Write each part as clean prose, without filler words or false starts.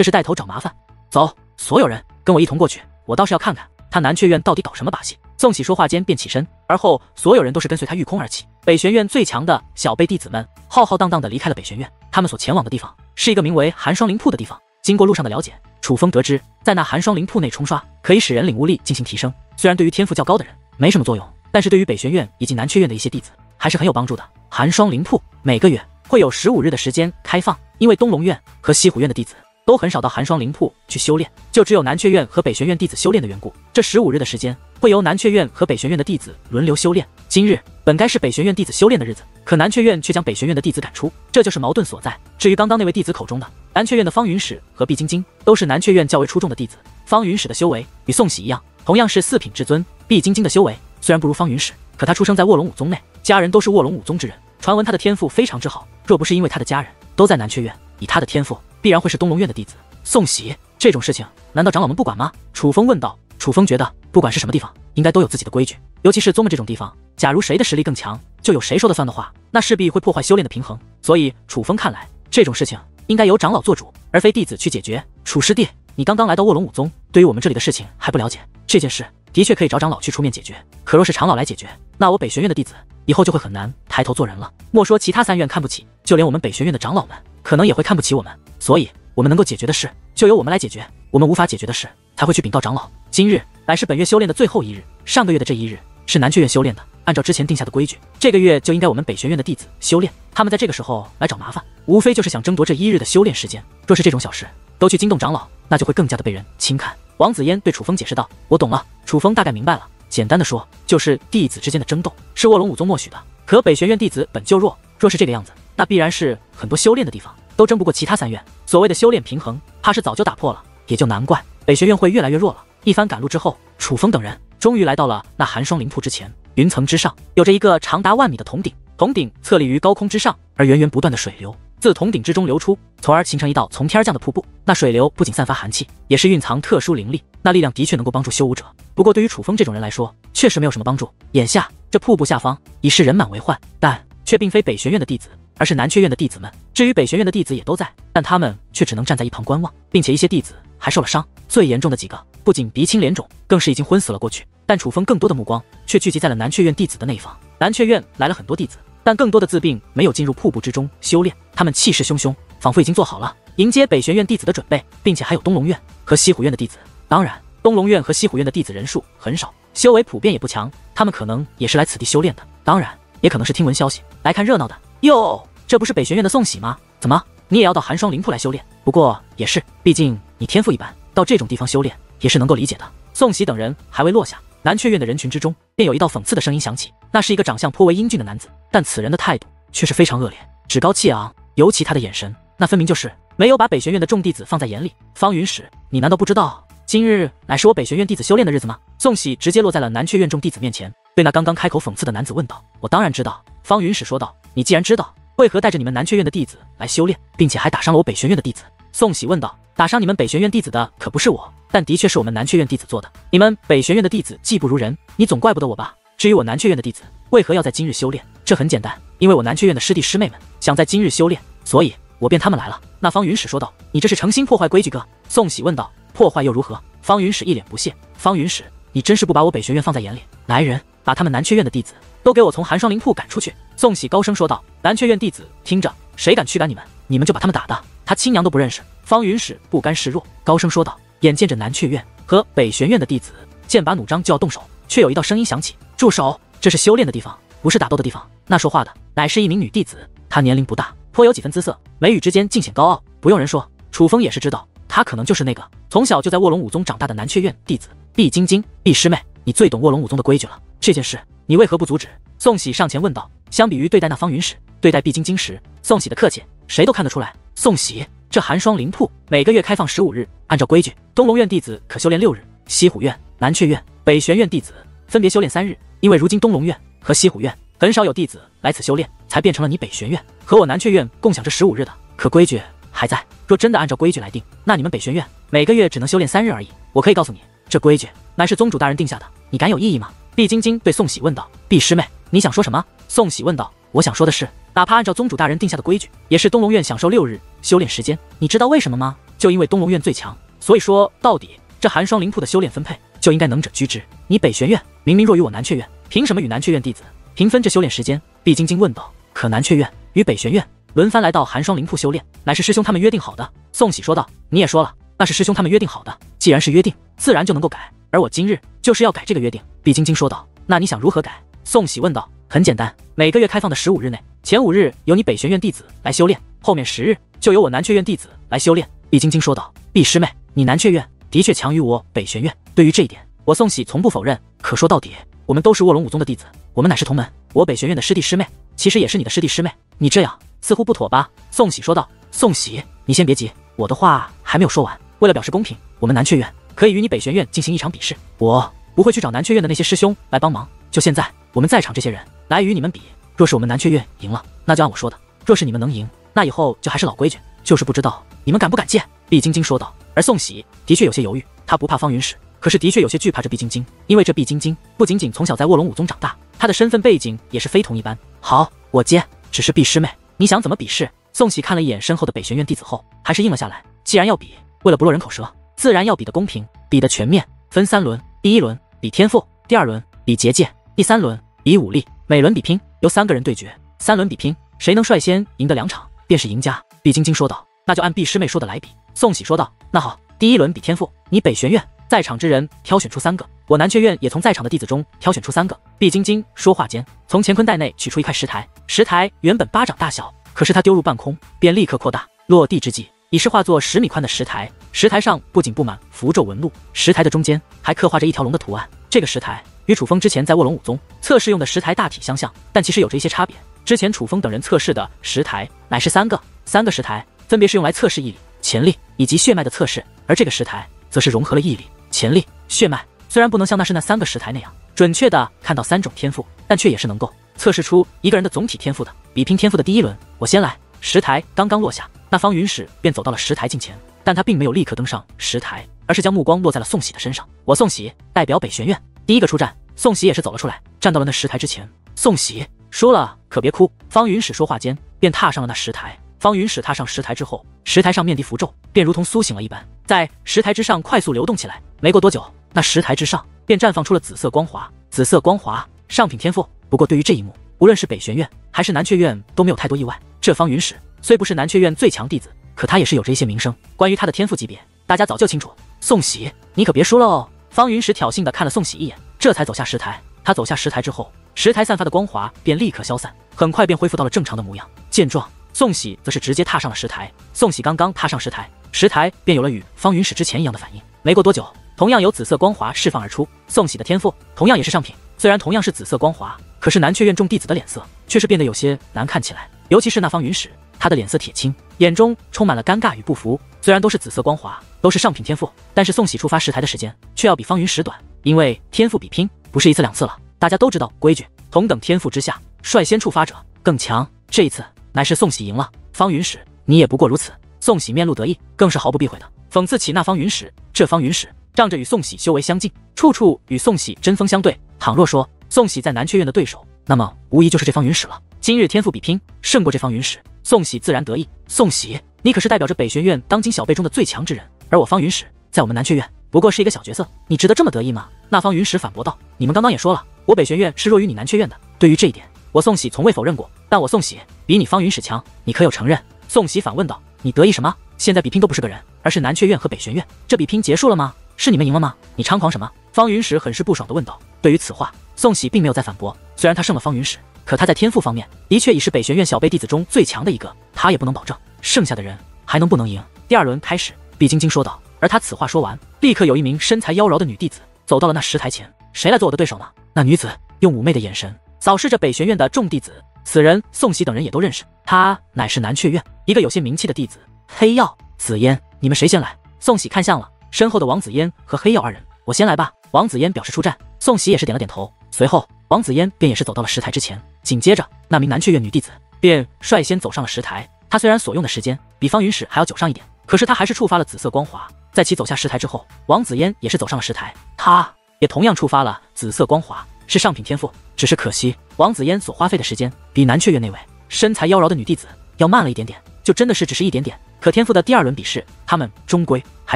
这是带头找麻烦。走，所有人跟我一同过去，我倒是要看看他南阙院到底搞什么把戏。宋喜说话间便起身，而后所有人都是跟随他御空而起。北玄院最强的小辈弟子们浩浩荡荡地离开了北玄院，他们所前往的地方是一个名为寒霜灵铺的地方。经过路上的了解，楚风得知，在那寒霜灵铺内冲刷可以使人领悟力进行提升，虽然对于天赋较高的人没什么作用，但是对于北玄院以及南阙院的一些弟子还是很有帮助的。寒霜灵铺每个月会有15日的时间开放，因为东龙院和西虎院的弟子都很少到寒霜灵铺去修炼，就只有南阙院和北玄院弟子修炼的缘故。这15日的时间会由南阙院和北玄院的弟子轮流修炼。今日本该是北玄院弟子修炼的日子，可南阙院却将北玄院的弟子赶出，这就是矛盾所在。至于刚刚那位弟子口中的南阙院的方云史和毕晶晶，都是南阙院较为出众的弟子。方云史的修为与宋喜一样，同样是4品至尊。毕晶晶的修为虽然不如方云史，可他出生在卧龙武宗内，家人都是卧龙武宗之人，传闻他的天赋非常之好。若不是因为他的家人都在南阙院，以他的天赋必然会是东龙院的弟子。宋喜，这种事情难道长老们不管吗？楚风问道。楚风觉得不管是什么地方，应该都有自己的规矩，尤其是宗门这种地方，假如谁的实力更强，就有谁说了算的话，那势必会破坏修炼的平衡。所以楚风看来，这种事情应该由长老做主，而非弟子去解决。楚师弟，你刚刚来到卧龙武宗，对于我们这里的事情还不了解，这件事的确可以找长老去出面解决，可若是长老来解决，那我北玄院的弟子以后就会很难抬头做人了。莫说其他3院看不起，就连我们北玄院的长老们可能也会看不起我们，所以我们能够解决的事就由我们来解决，我们无法解决的事才会去禀告长老。今日乃是本月修炼的最后一日，上个月的这一日是南阙院修炼的，按照之前定下的规矩，这个月就应该我们北玄院的弟子修炼。他们在这个时候来找麻烦，无非就是想争夺这1日的修炼时间。若是这种小事都去惊动长老，那就会更加的被人轻看。王子嫣对楚风解释道：“我懂了。”楚风大概明白了，简单的说，就是弟子之间的争斗是卧龙武宗默许的，可北玄院弟子本就弱，若是这个样子，那必然是很多修炼的地方都争不过其他3院。所谓的修炼平衡，怕是早就打破了，也就难怪北玄院会越来越弱了。一番赶路之后，楚风等人终于来到了那寒霜灵铺之前。云层之上有着一个长达万米的铜鼎，铜鼎侧立于高空之上，而源源不断的水流自铜鼎之中流出，从而形成一道从天而降的瀑布。那水流不仅散发寒气，也是蕴藏特殊灵力，那力量的确能够帮助修武者。不过对于楚风这种人来说，确实没有什么帮助。眼下这瀑布下方已是人满为患，但却并非北玄院的弟子，而是南阙院的弟子们。至于北玄院的弟子也都在，但他们却只能站在一旁观望，并且一些弟子还受了伤，最严重的几个不仅鼻青脸肿，更是已经昏死了过去。但楚风更多的目光却聚集在了南阙院弟子的那一方。南阙院来了很多弟子，但更多的自并没有进入瀑布之中修炼，他们气势汹汹，仿佛已经做好了迎接北玄院弟子的准备，并且还有东龙院和西虎院的弟子。当然，东龙院和西虎院的弟子人数很少，修为普遍也不强，他们可能也是来此地修炼的，当然也可能是听闻消息来看热闹的。哟，这不是北玄院的宋喜吗？怎么你也要到寒霜灵铺来修炼？不过也是，毕竟你天赋一般，到这种地方修炼也是能够理解的。宋喜等人还未落下，南阙院的人群之中便有一道讽刺的声音响起，那是一个长相颇为英俊的男子，但此人的态度却是非常恶劣，趾高气昂，尤其他的眼神，那分明就是没有把北玄院的众弟子放在眼里。方云史，你难道不知道今日乃是我北玄院弟子修炼的日子吗？宋喜直接落在了南阙院众弟子面前，对那刚刚开口讽刺的男子问道。我当然知道，方云史说道。你既然知道，为何带着你们南阙院的弟子来修炼，并且还打伤了我北玄院的弟子？宋喜问道。打伤你们北玄院弟子的可不是我，但的确是我们南阙院弟子做的。你们北玄院的弟子技不如人，你总怪不得我吧？至于我南阙院的弟子为何要在今日修炼，这很简单，因为我南阙院的师弟师妹们想在今日修炼，所以我便他们来了。那方云史说道。你这是诚心破坏规矩哥？宋喜问道。破坏又如何？方云史一脸不屑。方云史，你真是不把我北玄院放在眼里。来人，把他们南阙院的弟子都给我从寒霜灵铺赶出去。宋喜高声说道。南阙院弟子听着，谁敢驱赶你们，你们就把他们打的他亲娘都不认识。方云史不甘示弱，高声说道。眼见着南阙院和北玄院的弟子剑拔弩张就要动手，却有一道声音响起。住手，这是修炼的地方，不是打斗的地方。那说话的乃是一名女弟子，她年龄不大，颇有几分姿色，眉宇之间尽显高傲。不用人说，楚风也是知道，她可能就是那个从小就在卧龙武宗长大的南阙院弟子毕晶晶。毕师妹，你最懂卧龙武宗的规矩了，这件事你为何不阻止？宋喜上前问道。相比于对待那方云史，对待毕晶晶时，宋喜的客气谁都看得出来。宋喜，这寒霜灵铺每个月开放15日，按照规矩，东龙院弟子可修炼6日，西虎院、南阙院、北玄院弟子分别修炼3日。因为如今东龙院和西虎院很少有弟子来此修炼，才变成了你北玄院和我南阙院共享这15日的。可规矩还在，若真的按照规矩来定，那你们北玄院每个月只能修炼3日而已。我可以告诉你，这规矩乃是宗主大人定下的，你敢有异议吗？毕晶晶对宋喜问道。毕师妹，你想说什么？宋喜问道。我想说的是，哪怕按照宗主大人定下的规矩，也是东龙院享受6日修炼时间，你知道为什么吗？就因为东龙院最强，所以说到底这寒霜灵铺的修炼分配就应该能者居之。你北玄院明明弱于我南阙院，凭什么与南阙院弟子平分这修炼时间？毕晶晶问道。可南阙院与北玄院轮番来到寒霜灵铺修炼，乃是师兄他们约定好的。宋喜说道。你也说了，那是师兄他们约定好的，既然是约定，自然就能够改。而我今日就是要改这个约定。毕晶晶说道。那你想如何改？宋喜问道。很简单，每个月开放的15日内，前5日由你北玄院弟子来修炼，后面10日就由我南阙院弟子来修炼。毕晶晶说道。毕师妹，你南阙院的确强于我北玄院，对于这一点，我宋喜从不否认。可说到底，我们都是卧龙武宗的弟子，我们乃是同门。我北玄院的师弟师妹，其实也是你的师弟师妹，你这样似乎不妥吧？宋喜说道。宋喜，你先别急，我的话还没有说完。为了表示公平，我们南阙院可以与你北玄院进行一场比试，我不会去找南阙院的那些师兄来帮忙。就现在我们在场这些人来与你们比，若是我们南阙院赢了，那就按我说的；若是你们能赢，那以后就还是老规矩，就是不知道你们敢不敢见。毕晶晶说道。而宋喜的确有些犹豫，他不怕方云石，可是的确有些惧怕着毕晶晶，因为这毕晶晶不仅仅从小在卧龙武宗长大，她的身份背景也是非同一般。好，我接，只是毕师妹，你想怎么比试？宋喜看了一眼身后的北玄院弟子后，还是应了下来。既然要比，为了不落人口舌，自然要比得公平，比得全面，分3轮。第1轮比天赋，第2轮比结界，第3轮比武力，每轮比拼，由3个人对决，3轮比拼，谁能率先赢得2场，便是赢家。毕晶晶说道。那就按毕师妹说的来比。宋喜说道。那好，第1轮比天赋，你北玄院在场之人挑选出3个，我南阙院也从在场的弟子中挑选出3个。毕晶晶说话间，从乾坤袋内取出一块石台，石台原本巴掌大小，可是他丢入半空，便立刻扩大，落地之际，已是化作10米宽的石台。石台上不仅布满符咒纹路，石台的中间还刻画着一条龙的图案。这个石台与楚风之前在卧龙武宗测试用的石台大体相像，但其实有着一些差别。之前楚风等人测试的石台乃是3个石台，分别是用来测试毅力、潜力以及血脉的测试，而这个石台则是融合了毅力、潜力、血脉。虽然不能像那3个石台那样准确的看到3种天赋，但却也是能够测试出一个人的总体天赋的。比拼天赋的第1轮，我先来。石台刚刚落下，那方云石便走到了石台近前，但他并没有立刻登上石台，而是将目光落在了宋喜的身上。我宋喜代表北玄院第1个出战。宋喜也是走了出来，站到了那石台之前。宋喜说了，可别哭。方云石说话间便踏上了那石台。方云石踏上石台之后，石台上面的符咒便如同苏醒了一般，在石台之上快速流动起来。没过多久，那石台之上便绽放出了紫色光华。紫色光华，上品天赋。不过对于这一幕，无论是北玄院还是南阙院都没有太多意外。这方云石虽不是南阙院最强弟子，可他也是有着一些名声。关于他的天赋级别，大家早就清楚。宋喜，你可别输了哦！方云石挑衅地看了宋喜一眼，这才走下石台。他走下石台之后，石台散发的光华便立刻消散，很快便恢复到了正常的模样。见状，宋喜则是直接踏上了石台。宋喜刚刚踏上石台，石台便有了与方云石之前一样的反应。没过多久，同样有紫色光华释放而出。宋喜的天赋同样也是上品，虽然同样是紫色光华，可是南阙院众弟子的脸色却是变得有些难看起来，尤其是那方云石，他的脸色铁青，眼中充满了尴尬与不服。虽然都是紫色光华，都是上品天赋，但是宋喜触发石台的时间却要比方云石短，因为天赋比拼不是1次2次了。大家都知道规矩，同等天赋之下，率先触发者更强。这一次乃是宋喜赢了。方云石，你也不过如此。宋喜面露得意，更是毫不避讳的讽刺起那方云石。这方云石仗着与宋喜修为相近，处处与宋喜针锋相对。倘若说宋喜在南阙院的对手，那么无疑就是这方云石了。今日天赋比拼胜过这方云石，宋喜自然得意。宋喜，你可是代表着北玄院当今小辈中的最强之人，而我方云石在我们南阙院不过是一个小角色，你值得这么得意吗？那方云石反驳道。你们刚刚也说了，我北玄院是弱于你南阙院的，对于这一点，我宋喜从未否认过。但我宋喜比你方云石强，你可有承认？宋喜反问道。你得意什么？现在比拼都不是个人，而是南阙院和北玄院。这比拼结束了吗？是你们赢了吗？你猖狂什么？方云石很是不爽地问道。对于此话，宋喜并没有再反驳。虽然他胜了方云石，可他在天赋方面的确已是北玄院小辈弟子中最强的一个，他也不能保证剩下的人还能不能赢。第2轮开始，毕晶晶说道。而他此话说完，立刻有一名身材妖娆的女弟子走到了那石台前。谁来做我的对手呢？那女子用妩媚的眼神扫视着北玄院的众弟子，此人宋喜等人也都认识，他乃是南阙院一个有些名气的弟子黑曜。紫嫣，你们谁先来？宋喜看向了身后的王子嫣和黑曜2人。我先来吧。王子嫣表示出战。宋喜也是点了点头，随后王子嫣便也是走到了石台之前。紧接着那名南阙院女弟子便率先走上了石台。她虽然所用的时间比方云石还要久上一点，可是她还是触发了紫色光华。在其走下石台之后，王子嫣也是走上了石台，她也同样触发了紫色光华，是上品天赋。只是可惜王子嫣所花费的时间比南阙院那位身材妖娆的女弟子要慢了一点点，就真的是只是一点点。可天赋的第2轮比试，他们终归还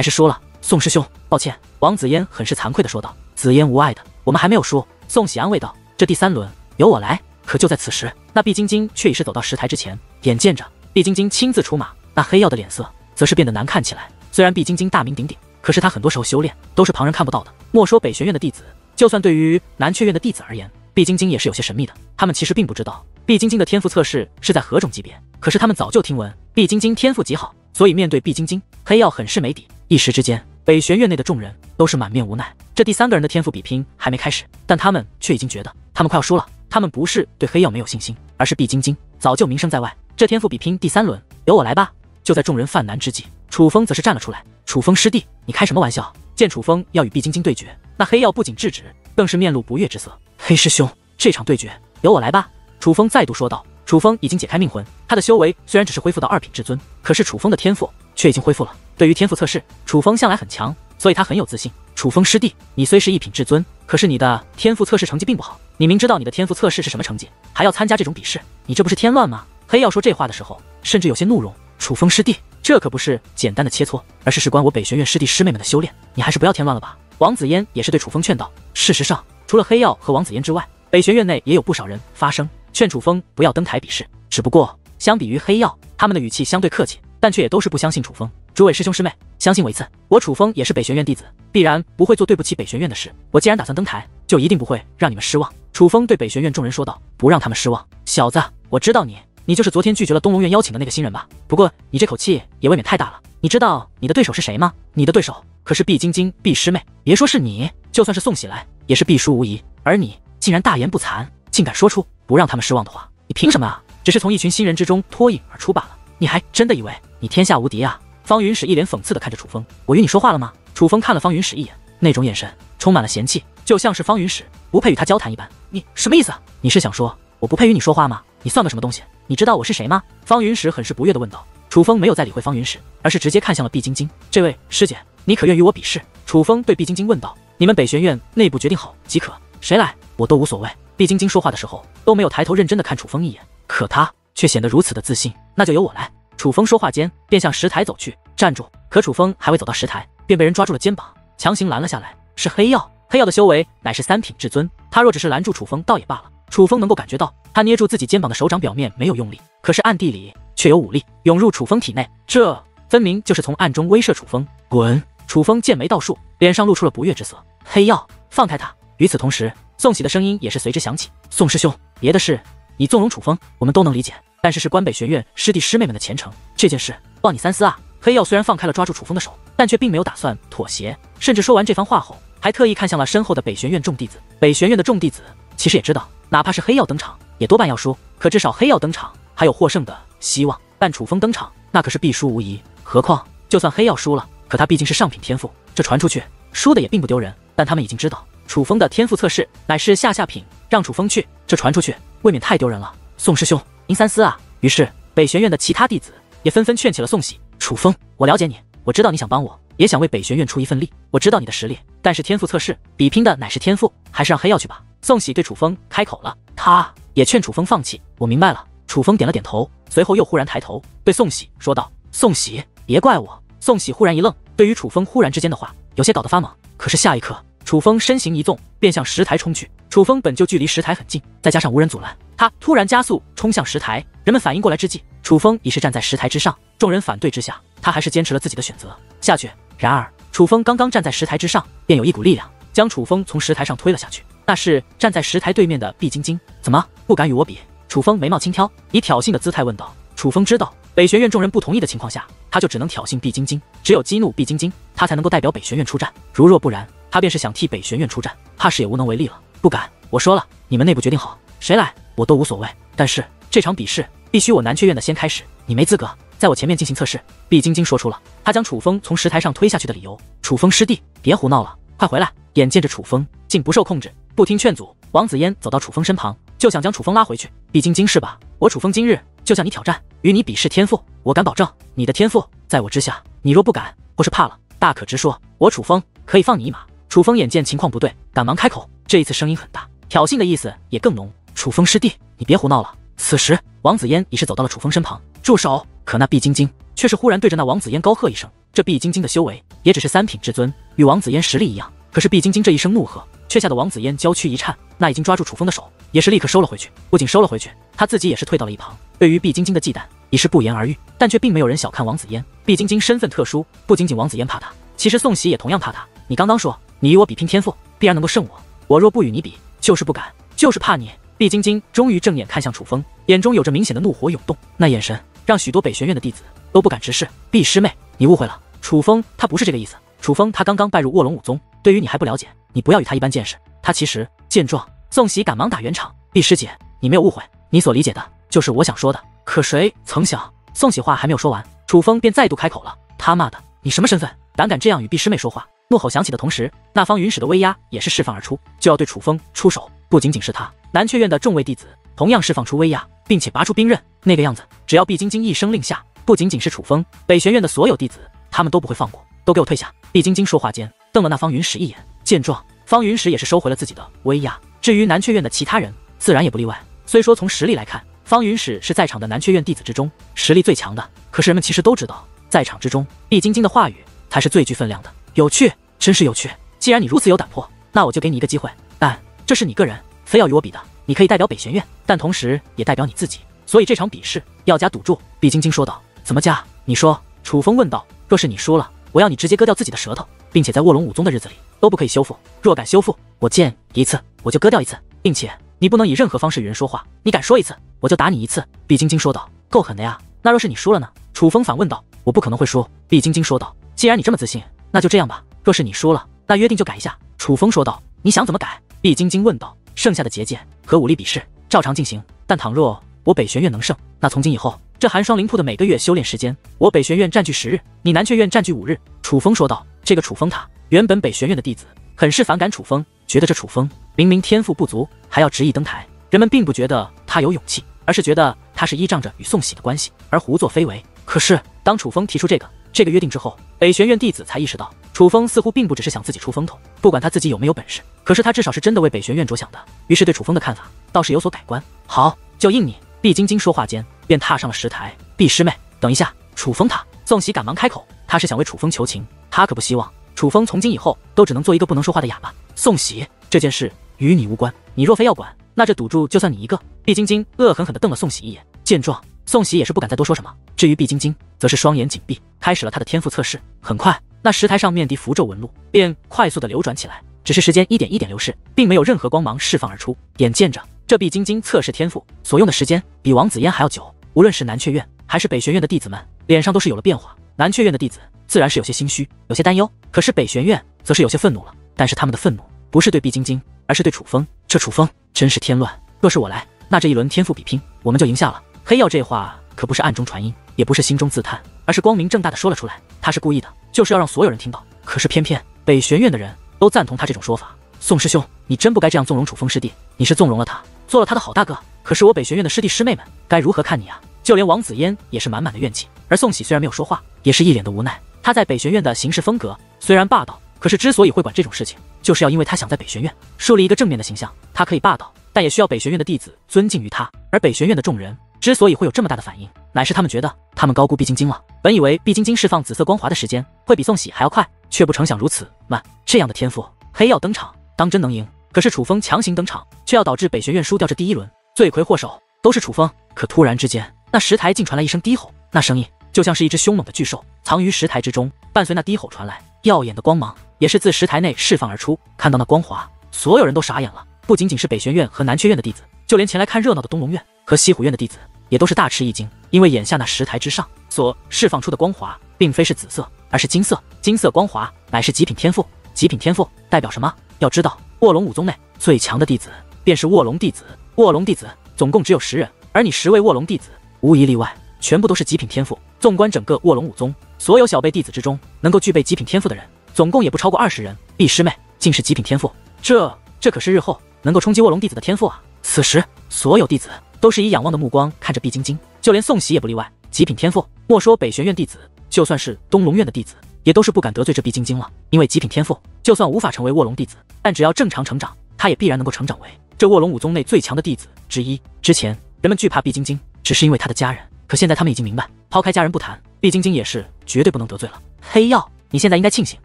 是输了。宋师兄，抱歉。王子嫣很是惭愧地说道。子嫣无碍的，我们还没有输。宋喜安慰道。这第3轮由我来。可就在此时，那毕晶晶却已是走到石台之前，眼见着毕晶晶亲自出马，那黑曜的脸色则是变得难看起来。虽然毕晶晶大名鼎鼎，可是他很多时候修炼都是旁人看不到的。莫说北玄院的弟子，就算对于南阙院的弟子而言，毕晶晶也是有些神秘的。他们其实并不知道毕晶晶的天赋测试是在何种级别，可是他们早就听闻毕晶晶天赋极好，所以面对毕晶晶，黑曜很是没底。一时之间，北玄院内的众人都是满面无奈。这第3个人的天赋比拼还没开始，但他们却已经觉得他们快要输了。他们不是对黑曜没有信心，而是毕晶晶早就名声在外。这天赋比拼第3轮由我来吧。就在众人犯难之际，楚风则是站了出来。楚风师弟，你开什么玩笑？见楚风要与毕晶晶对决，那黑曜不仅制止，更是面露不悦之色。黑师兄，这场对决由我来吧。楚风再度说道。楚风已经解开命魂，他的修为虽然只是恢复到2品至尊，可是楚风的天赋却已经恢复了。对于天赋测试，楚风向来很强，所以他很有自信。楚风师弟，你虽是1品至尊，可是你的天赋测试成绩并不好。你明知道你的天赋测试是什么成绩，还要参加这种比试，你这不是添乱吗？黑曜说这话的时候，甚至有些怒容。楚风师弟，这可不是简单的切磋，而是事关我北玄院师弟师妹们的修炼，你还是不要添乱了吧。王子嫣也是对楚风劝道。事实上，除了黑曜和王子嫣之外，北玄院内也有不少人发声劝楚风不要登台比试。只不过相比于黑曜，他们的语气相对客气，但却也都是不相信楚风。诸位师兄师妹，相信我一次，我楚风也是北玄院弟子，必然不会做对不起北玄院的事。我既然打算登台，就一定不会让你们失望。楚风对北玄院众人说道。不让他们失望？小子，我知道你就是昨天拒绝了东龙院邀请的那个新人吧？不过你这口气也未免太大了。你知道你的对手是谁吗？你的对手可是毕晶晶，毕师妹。别说是你，就算是宋喜来，也是必输无疑。而你竟然大言不惭，竟敢说出不让他们失望的话，你凭什么啊？只是从一群新人之中脱颖而出罢了。你还真的以为你天下无敌啊？方云史一脸讽刺地看着楚风。我与你说话了吗？楚风看了方云史一眼，那种眼神充满了嫌弃，就像是方云史不配与他交谈一般。你什么意思？你是想说我不配与你说话吗？你算个什么东西？你知道我是谁吗？方云史很是不悦地问道。楚风没有再理会方云史，而是直接看向了毕晶晶。这位师姐，你可愿与我比试？楚风对毕晶晶问道。你们北玄院内部决定好即可，谁来我都无所谓。毕晶晶说话的时候都没有抬头认真地看楚风一眼，可他却显得如此的自信。那就由我来。楚风说话间便向石台走去。站住！可楚风还未走到石台，便被人抓住了肩膀，强行拦了下来。是黑曜。黑曜的修为乃是3品至尊，他若只是拦住楚风倒也罢了。楚风能够感觉到他捏住自己肩膀的手掌表面没有用力，可是暗地里却有武力涌入楚风体内，这分明就是从暗中威慑楚风。滚！楚风剑眉倒竖，脸上露出了不悦之色。黑曜，放开他！与此同时，宋喜的声音也是随之响起。宋师兄，别的事你纵容楚风我们都能理解，但是关北玄院师弟师妹们的前程，这件事望你三思啊。黑曜虽然放开了抓住楚风的手，但却并没有打算妥协，甚至说完这番话后，还特意看向了身后的北玄院众弟子。北玄院的众弟子其实也知道，哪怕是黑曜登场，也多半要输，可至少黑曜登场还有获胜的希望，但楚风登场那可是必输无疑。何况就算黑曜输了，可他毕竟是上品天赋，这传出去输的也并不丢人。但他们已经知道楚风的天赋测试乃是下品，让楚风去，这传出去未免太丢人了。宋师兄，您三思啊！于是北玄院的其他弟子也纷纷劝起了宋喜。楚风，我了解你，我知道你想帮我，也想为北玄院出一份力，我知道你的实力，但是天赋测试比拼的乃是天赋，还是让黑曜去吧。宋喜对楚风开口了，他也劝楚风放弃。我明白了。楚风点了点头，随后又忽然抬头对宋喜说道。宋喜，别怪我。宋喜忽然一愣，对于楚风忽然之间的话有些搞得发懵。可是下一刻，楚风身形一纵，便向石台冲去。楚风本就距离石台很近，再加上无人阻拦，他突然加速冲向石台。人们反应过来之际，楚风已是站在石台之上。众人反对之下，他还是坚持了自己的选择下去。然而楚风刚刚站在石台之上，便有一股力量将楚风从石台上推了下去。那是站在石台对面的毕晶晶。怎么不敢与我比？楚风眉毛轻挑，以挑衅的姿态问道。楚风知道北玄院众人不同意的情况下，他就只能挑衅毕晶晶，只有激怒毕晶晶，他才能够代表北玄院出战。如若不然，他便是想替北玄院出战，怕是也无能为力了。不敢，我说了，你们内部决定好，谁来我都无所谓。但是这场比试必须我南阙院的先开始，你没资格在我前面进行测试。毕晶晶说出了他将楚风从石台上推下去的理由。楚风师弟，别胡闹了，快回来！眼见着楚风竟不受控制，不听劝阻，王子嫣走到楚风身旁，就想将楚风拉回去。毕晶晶是吧？我楚风今日就向你挑战，与你比试天赋。我敢保证，你的天赋在我之下。你若不敢或是怕了，大可直说，我楚风可以放你一马。楚风眼见情况不对，赶忙开口，这一次声音很大，挑衅的意思也更浓。楚风师弟，你别胡闹了，此时，王子嫣已是走到了楚风身旁，住手！可那毕晶晶却是忽然对着那王子嫣高喝一声。这毕晶晶的修为也只是3品至尊，与王子嫣实力一样。可是毕晶晶这一声怒喝，却吓得王子嫣娇躯一颤，那已经抓住楚风的手也是立刻收了回去。不仅收了回去，他自己也是退到了一旁。对于毕晶晶的忌惮，已是不言而喻。但却并没有人小看王子嫣，毕晶晶身份特殊，不仅仅王子嫣怕她，其实宋喜也同样怕她。你刚刚说你与我比拼天赋，必然能够胜我，我若不与你比，就是不敢，就是怕你。毕晶晶终于正眼看向楚风，眼中有着明显的怒火涌动，那眼神让许多北玄院的弟子都不敢直视。毕师妹，你误会了，楚风他不是这个意思。楚风他刚刚拜入卧龙武宗，对于你还不了解，你不要与他一般见识。他其实……见状，宋喜赶忙打圆场：毕师姐，你没有误会，你所理解的就是我想说的。可谁曾想，宋喜话还没有说完，楚风便再度开口了：他妈的，你什么身份，胆敢这样与毕师妹说话？怒吼响起的同时，那方云使的威压也是释放而出，就要对楚风出手。不仅仅是他，南阙院的众位弟子同样释放出威压，并且拔出兵刃。那个样子，只要毕晶晶一声令下，不仅仅是楚风，北玄院的所有弟子，他们都不会放过，都给我退下！毕晶晶说话间，瞪了那方云使一眼。见状，方云使也是收回了自己的威压。至于南阙院的其他人，自然也不例外。虽说从实力来看，方云使是在场的南阙院弟子之中实力最强的，可是人们其实都知道，在场之中，毕晶晶的话语才是最具分量的。有趣，真是有趣！既然你如此有胆魄，那我就给你一个机会，但这是你个人，非要与我比的，你可以代表北玄院，但同时也代表你自己，所以这场比试要加赌注。毕晶晶说道。怎么加？你说。楚风问道。若是你输了，我要你直接割掉自己的舌头，并且在卧龙武宗的日子里都不可以修复。若敢修复，我见一次我就割掉一次，并且你不能以任何方式与人说话，你敢说一次，我就打你一次。毕晶晶说道。够狠的呀！那若是你输了呢？楚风反问道。我不可能会输。毕晶晶说道。既然你这么自信，那就这样吧。若是你输了，那约定就改一下。楚风说道。你想怎么改？毕晶晶问道。剩下的结界和武力比试照常进行，但倘若我北玄院能胜，那从今以后，这寒霜灵铺的每个月修炼时间，我北玄院占据10日，你南阙院占据5日。楚风说道。这个楚风他原本北玄院的弟子很是反感楚风，觉得这楚风明明天赋不足，还要执意登台。人们并不觉得他有勇气，而是觉得他是依仗着与宋喜的关系而胡作非为。可是当楚风提出这个约定之后，北玄院弟子才意识到，楚风似乎并不只是想自己出风头，不管他自己有没有本事，可是他至少是真的为北玄院着想的。于是对楚风的看法倒是有所改观。好，就应你。毕晶晶说话间便踏上了石台。毕师妹，等一下！楚风他……宋喜赶忙开口，他是想为楚风求情，他可不希望楚风从今以后都只能做一个不能说话的哑巴。宋喜，这件事与你无关，你若非要管，那这赌注就算你一个。毕晶晶恶狠狠地瞪了宋喜一眼。见状，宋喜也是不敢再多说什么。至于毕晶晶，则是双眼紧闭，开始了他的天赋测试。很快，那石台上面的符咒纹路便快速地流转起来，只是时间一点一点流逝，并没有任何光芒释放而出。眼见着这毕晶晶测试天赋所用的时间比王子嫣还要久，无论是南阙院还是北玄院的弟子们，脸上都是有了变化。南阙院的弟子自然是有些心虚，有些担忧，可是北玄院则是有些愤怒了。但是他们的愤怒不是对毕晶晶，而是对楚风。这楚风真是添乱，若是我来，那这一轮天赋比拼我们就赢下了。黑曜这话可不是暗中传音，也不是心中自叹，而是光明正大的说了出来。他是故意的，就是要让所有人听到。可是偏偏北玄院的人都赞同他这种说法。宋师兄，你真不该这样纵容楚风师弟，你是纵容了他，做了他的好大哥。可是我北玄院的师弟师妹们该如何看你啊？就连王子嫣也是满满的怨气，而宋喜虽然没有说话，也是一脸的无奈。他在北玄院的行事风格虽然霸道，可是之所以会管这种事情，就是要因为他想在北玄院树立一个正面的形象。他可以霸道，但也需要北玄院的弟子尊敬于他。而北玄院的众人之所以会有这么大的反应，乃是他们觉得他们高估毕晶晶了。本以为毕晶晶释放紫色光华的时间会比宋喜还要快，却不成想如此慢。这样的天赋，黑曜登场当真能赢？可是楚风强行登场，却要导致北玄院输掉这第一轮，罪魁祸首都是楚风。可突然之间，那石台竟传来一声低吼，那声音就像是一只凶猛的巨兽藏于石台之中。伴随那低吼传来，耀眼的光芒也是自石台内释放而出。看到那光华，所有人都傻眼了，不仅仅是北玄院和南阙院的弟子，就连前来看热闹的东龙院和西湖院的弟子也都是大吃一惊。因为眼下那石台之上所释放出的光华并非是紫色，而是金色。金色光华乃是极品天赋。极品天赋代表什么？要知道，卧龙武宗内最强的弟子便是卧龙弟子。卧龙弟子总共只有10人，而你10位卧龙弟子无一例外全部都是极品天赋。纵观整个卧龙武宗，所有小辈弟子之中，能够具备极品天赋的人总共也不超过20人。毕师妹竟是极品天赋，这可是日后能够冲击卧龙弟子的天赋啊！此时所有弟子都是以仰望的目光看着毕晶晶，就连宋喜也不例外。极品天赋，莫说北玄院弟子，就算是东龙院的弟子也都是不敢得罪这毕晶晶了。因为极品天赋就算无法成为卧龙弟子，但只要正常成长，他也必然能够成长为这卧龙武宗内最强的弟子之一。之前人人们惧怕毕晶晶，只是因为她的家人。可现在他们已经明白，抛开家人不谈，毕晶晶也是绝对不能得罪了。黑曜，你现在应该庆幸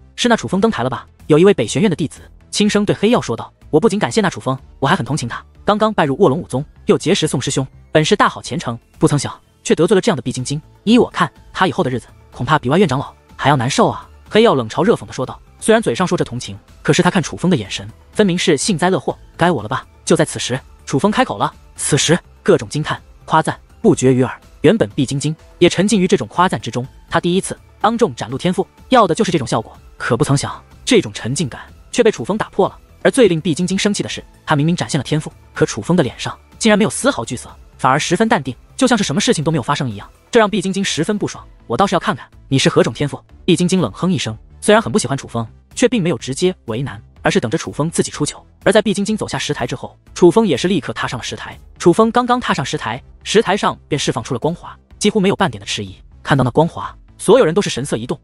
是那楚风登台了吧？有一位北玄院的弟子轻声对黑曜说道：“我不仅感谢那楚风，我还很同情他。刚刚拜入卧龙武宗，又结识宋师兄，本是大好前程，不曾想却得罪了这样的毕晶晶。依我看，他以后的日子恐怕比外院长老还要难受啊。”黑曜冷嘲热讽地说道。虽然嘴上说着同情，可是他看楚风的眼神分明是幸灾乐祸。该我了吧？就在此时，楚风开口了。此时各种惊叹、夸赞不绝于耳。原本毕晶晶也沉浸于这种夸赞之中，他第一次当众展露天赋，要的就是这种效果。可不曾想，这种沉浸感却被楚风打破了。而最令毕晶晶生气的是，他明明展现了天赋，可楚风的脸上竟然没有丝毫惧色，反而十分淡定，就像是什么事情都没有发生一样。这让毕晶晶十分不爽。我倒是要看看你是何种天赋。毕晶晶冷哼一声，虽然很不喜欢楚风，却并没有直接为难，而是等着楚风自己出糗。而在毕晶晶走下石台之后，楚风也是立刻踏上了石台。楚风刚刚踏上石台，石台上便释放出了光华，几乎没有半点的迟疑。看到那光华，所有人都是神色一动，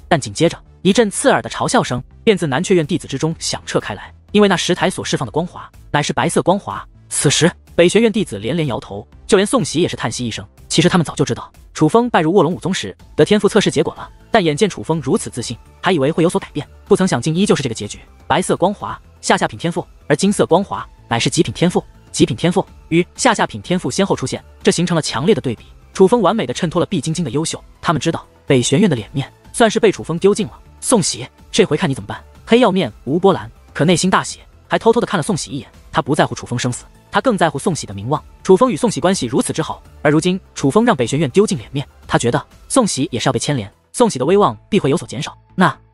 但紧接着一阵刺耳的嘲笑声便自南阙院弟子之中响彻开来，因为那石台所释放的光华乃是白色光华。此时北玄院弟子连连摇头，就连宋喜也是叹息一声。其实他们早就知道楚风拜入卧龙武宗时的天赋测试结果了，但眼见楚风如此自信，还以为会有所改变，不曾想竟依旧是这个结局。白色光华下品天赋，而金色光华乃是极品天赋。极品天赋与下品天赋先后出现，这形成了强烈的对比。楚风完美的衬托了毕晶晶的优秀，他们知道北玄院的脸面算是被楚风丢尽了。宋喜，这回看你怎么办？黑曜面无波澜，可内心大喜，还偷偷的看了宋喜一眼。他不在乎楚风生死，他更在乎宋喜的名望。楚风与宋喜关系如此之好，而如今楚风让北玄院丢尽脸面，他觉得宋喜也是要被牵连，宋喜的威望必会有所减少。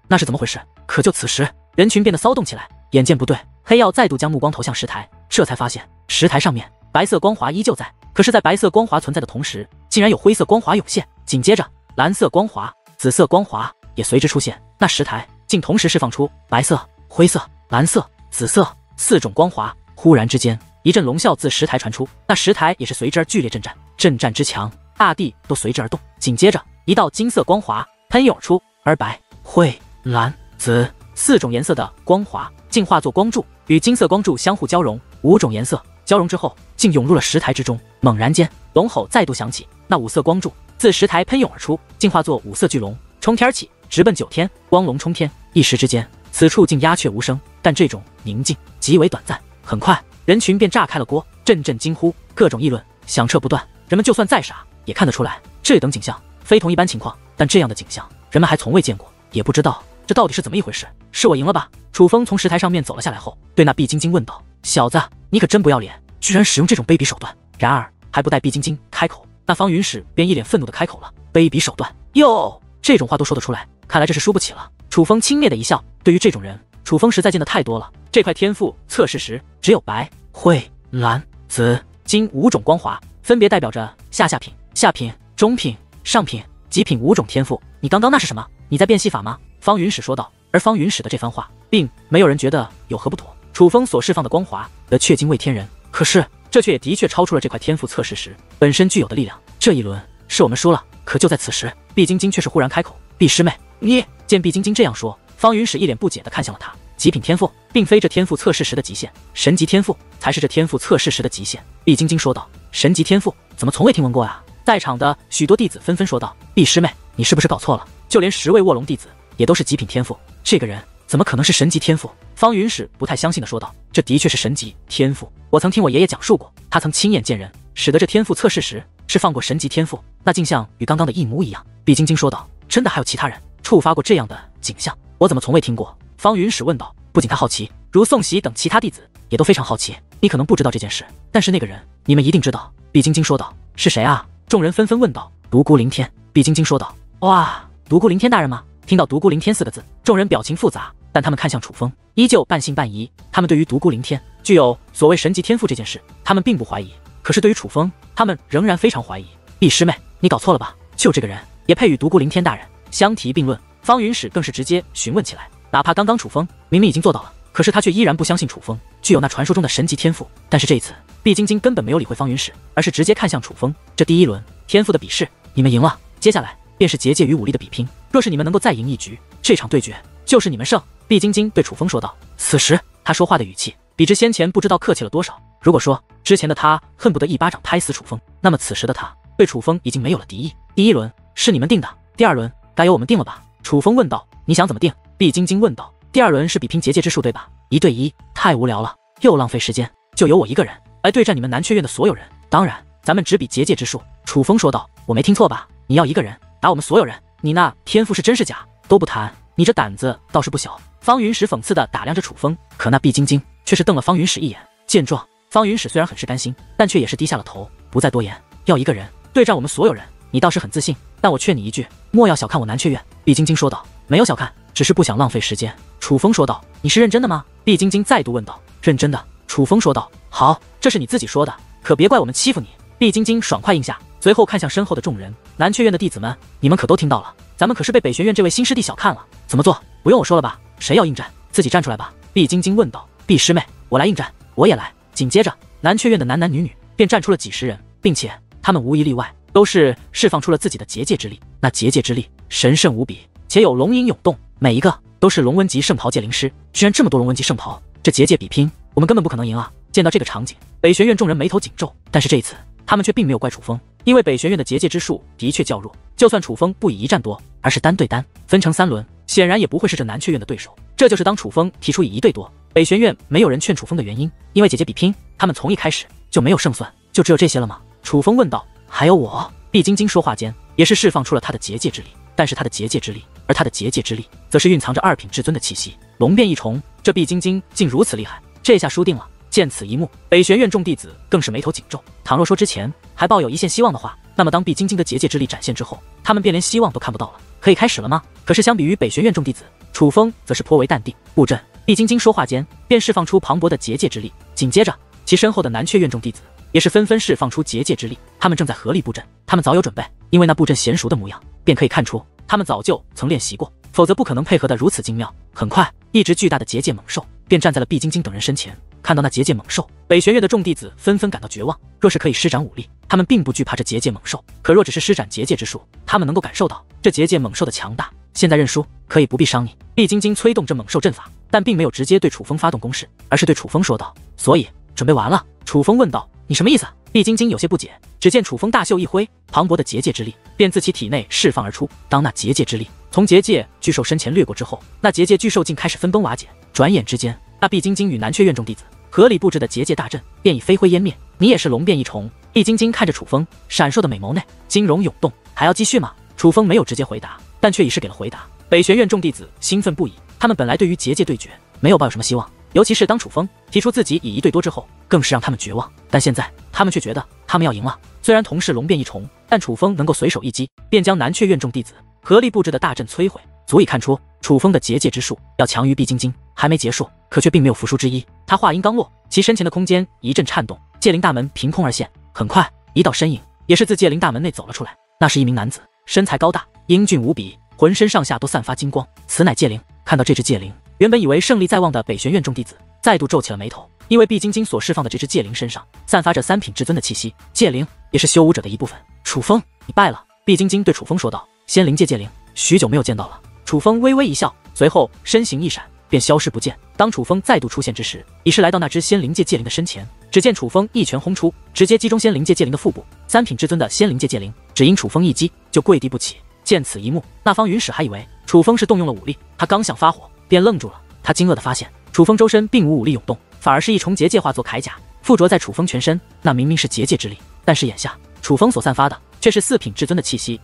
那是怎么回事？可就此时，人群变得骚动起来。眼见不对，黑曜再度将目光投向石台，这才发现石台上面白色光华依旧在，可是在白色光华存在的同时，竟然有灰色光华涌现，紧接着蓝色光华、紫色光华也随之出现。那石台竟同时释放出白色、灰色、蓝色、紫色4种光华。忽然之间，一阵龙啸自石台传出，那石台也是随之而剧烈震颤，震颤之强，大地都随之而动。紧接着，一道金色光华喷涌而出，而白、灰、蓝、紫4种颜色的光华竟化作光柱，与金色光柱相互交融，5种颜色交融之后，竟涌入了石台之中。猛然间，龙吼再度响起，那5色光柱自石台喷涌而出，竟化作5色巨龙，冲天而起，直奔9天，光龙冲天。一时之间，此处竟鸦雀无声，但这种宁静极为短暂。很快，人群便炸开了锅，阵阵惊呼，各种议论响彻不断。人们就算再傻，也看得出来，这等景象非同一般情况。但这样的景象，人们还从未见过，也不知道这到底是怎么一回事。是我赢了吧？楚风从石台上面走了下来后，对那毕晶晶问道：“小子，你可真不要脸，居然使用这种卑鄙手段！”然而还不待毕晶晶开口，那方云史便一脸愤怒的开口了：“卑鄙手段？哟，这种话都说得出来，看来这是输不起了。”楚风轻蔑的一笑，对于这种人，楚风实在见得太多了。这块天赋测试时，只有白、灰、蓝、紫、金5种光华，分别代表着下品、下品、中品、上品、极品5种天赋。你刚刚那是什么？你在变戏法吗？方云史说道。而方云史的这番话，并没有人觉得有何不妥。楚风所释放的光华的确惊为天人，可是这却也的确超出了这块天赋测试时本身具有的力量。这一轮是我们输了。可就在此时，毕晶晶却是忽然开口：“毕师妹，你……”见毕晶晶这样说，方云史一脸不解地看向了他。极品天赋并非这天赋测试时的极限，神级天赋才是这天赋测试时的极限。毕晶晶说道：“神级天赋怎么从未听闻过呀？”在场的许多弟子纷纷说道：“毕师妹，你是不是搞错了？就连10位卧龙弟子也都是极品天赋，这个人怎么可能是神级天赋？”方云史不太相信地说道：“这的确是神级天赋，我曾听我爷爷讲述过，他曾亲眼见人使得这天赋测试时是放过神级天赋，那镜像与刚刚的一模一样。”毕晶晶说道：“真的还有其他人触发过这样的景象？我怎么从未听过？”方云史问道。不仅他好奇，如宋喜等其他弟子也都非常好奇。你可能不知道这件事，但是那个人你们一定知道。毕晶晶说道。是谁啊？众人纷纷问道。独孤凌天。毕晶晶说道。哇，独孤凌天大人吗？听到独孤凌天4个字，众人表情复杂，但他们看向楚风，依旧半信半疑。他们对于独孤凌天具有所谓神级天赋这件事，他们并不怀疑，可是对于楚风，他们仍然非常怀疑。毕师妹，你搞错了吧？就这个人也配与独孤凌天大人相提并论？方云史更是直接询问起来。哪怕刚刚楚风明明已经做到了，可是他却依然不相信楚风具有那传说中的神级天赋。但是这一次，毕晶晶根本没有理会方云史，而是直接看向楚风。这第一轮天赋的比试，你们赢了，接下来便是结界与武力的比拼。若是你们能够再赢一局，这场对决就是你们胜。毕晶晶对楚风说道。此时他说话的语气比之先前不知道客气了多少。如果说之前的他恨不得一巴掌拍死楚风，那么此时的他对楚风已经没有了敌意。第一轮是你们定的，第二轮该由我们定了吧？楚风问道。你想怎么定？毕晶晶问道。第二轮是比拼结界之术对吧？1对1，太无聊了，又浪费时间，就由我一个人来对战你们南阙院的所有人。当然，咱们只比结界之术。楚风说道。我没听错吧？你要一个人打我们所有人？你那天赋是真是假？都不谈，你这胆子倒是不小。方云石讽刺地打量着楚风，可那毕晶晶却是瞪了方云石一眼。见状，方云石虽然很是甘心，但却也是低下了头，不再多言。要一个人对战我们所有人，你倒是很自信，但我劝你一句，莫要小看我南阙院。毕晶晶说道。没有小看，只是不想浪费时间。楚风说道。你是认真的吗？毕晶晶再度问道。认真的。楚风说道。好，这是你自己说的，可别怪我们欺负你。毕晶晶爽快应下，随后看向身后的众人。南阙院的弟子们，你们可都听到了，咱们可是被北玄院这位新师弟小看了。怎么做？不用我说了吧？谁要应战，自己站出来吧。毕晶晶问道。毕师妹，我来应战。我也来。紧接着，南阙院的男男女女便站出了几十人，并且他们无一例外都是释放出了自己的结界之力。那结界之力神圣无比，且有龙吟涌动，每一个都是龙纹级圣袍界灵师。居然这么多龙纹级圣袍，这结界比拼，我们根本不可能赢啊！见到这个场景，北玄院众人眉头紧皱，但是这一次他们却并没有怪楚风，因为北玄院的结界之术的确较弱，就算楚风不以一战多，而是单对单分成3轮，显然也不会是这南阙院的对手。这就是当楚风提出以1对多，北玄院没有人劝楚风的原因，因为结界比拼，他们从一开始就没有胜算。就只有这些了吗？楚风问道。还有我。毕晶晶说话间也是释放出了他的结界之力，但是他的结界之力，而他的结界之力则是蕴藏着2品至尊的气息，龙变异虫。这毕晶晶竟如此厉害，这下输定了。见此一幕，北玄院众弟子更是眉头紧皱。倘若说之前还抱有一线希望的话，那么当毕晶晶的结界之力展现之后，他们便连希望都看不到了。可以开始了吗？可是相比于北玄院众弟子，楚风则是颇为淡定。布阵。毕晶晶说话间便释放出磅礴的结界之力，紧接着其身后的南阙院众弟子也是纷纷释放出结界之力，他们正在合力布阵。他们早有准备，因为那布阵娴熟的模样，便可以看出他们早就曾练习过，否则不可能配合得如此精妙。很快，一只巨大的结界猛兽便站在了毕晶晶等人身前。看到那结界猛兽，北玄院的众弟子纷纷感到绝望。若是可以施展武力，他们并不惧怕这结界猛兽；可若只是施展结界之术，他们能够感受到这结界猛兽的强大。现在认输，可以不必伤你。毕晶晶催动这猛兽阵法，但并没有直接对楚风发动攻势，而是对楚风说道。所以准备完了？楚风问道。你什么意思？毕晶晶有些不解。只见楚风大袖一挥，磅礴的结界之力便自其体内释放而出。当那结界之力从结界巨兽身前掠过之后，那结界巨兽竟开始分崩瓦解。转眼之间，那毕晶晶与南阙院众弟子合理布置的结界大阵便已飞灰烟灭。你也是龙变异虫？毕晶晶看着楚风，闪烁的美眸内金融涌动。还要继续吗？楚风没有直接回答，但却已是给了回答。北玄院众弟子兴奋不已，他们本来对于结界对决没有抱有什么希望，尤其是当楚风提出自己以1对多之后，更是让他们绝望。但现在他们却觉得他们要赢了。虽然同是龙变异虫，但楚风能够随手一击便将南阙院众弟子合力布置的大阵摧毁，足以看出楚风的结界之术要强于毕晶晶。还没结束，可却并没有服输之意。他话音刚落，其身前的空间一阵颤动，界灵大门凭空而现。很快，一道身影也是自界灵大门内走了出来。那是一名男子，身材高大，英俊无比，浑身上下都散发金光。此乃界灵。看到这只界灵，原本以为胜利在望的北玄院众弟子再度皱起了眉头，因为毕晶晶所释放的这只界灵身上散发着3品至尊的气息，界灵也是修武者的一部分。楚风，你败了。毕晶晶对楚风说道。仙灵界界灵，许久没有见到了。楚风微微一笑，随后身形一闪便消失不见。当楚风再度出现之时，已是来到那只仙灵界界灵的身前。只见楚风一拳轰出，直接击中仙灵界界灵的腹部。3品至尊的仙灵界界灵只因楚风一击就跪地不起。见此一幕，那方云史还以为楚风是动用了武力，他刚想发火便愣住了。他惊愕地发现楚风周身并无武力涌动，反而是一重结界化作铠甲附着在楚风全身。那明明是结界之力，但是眼下楚风所散发的却是4品至尊的气息。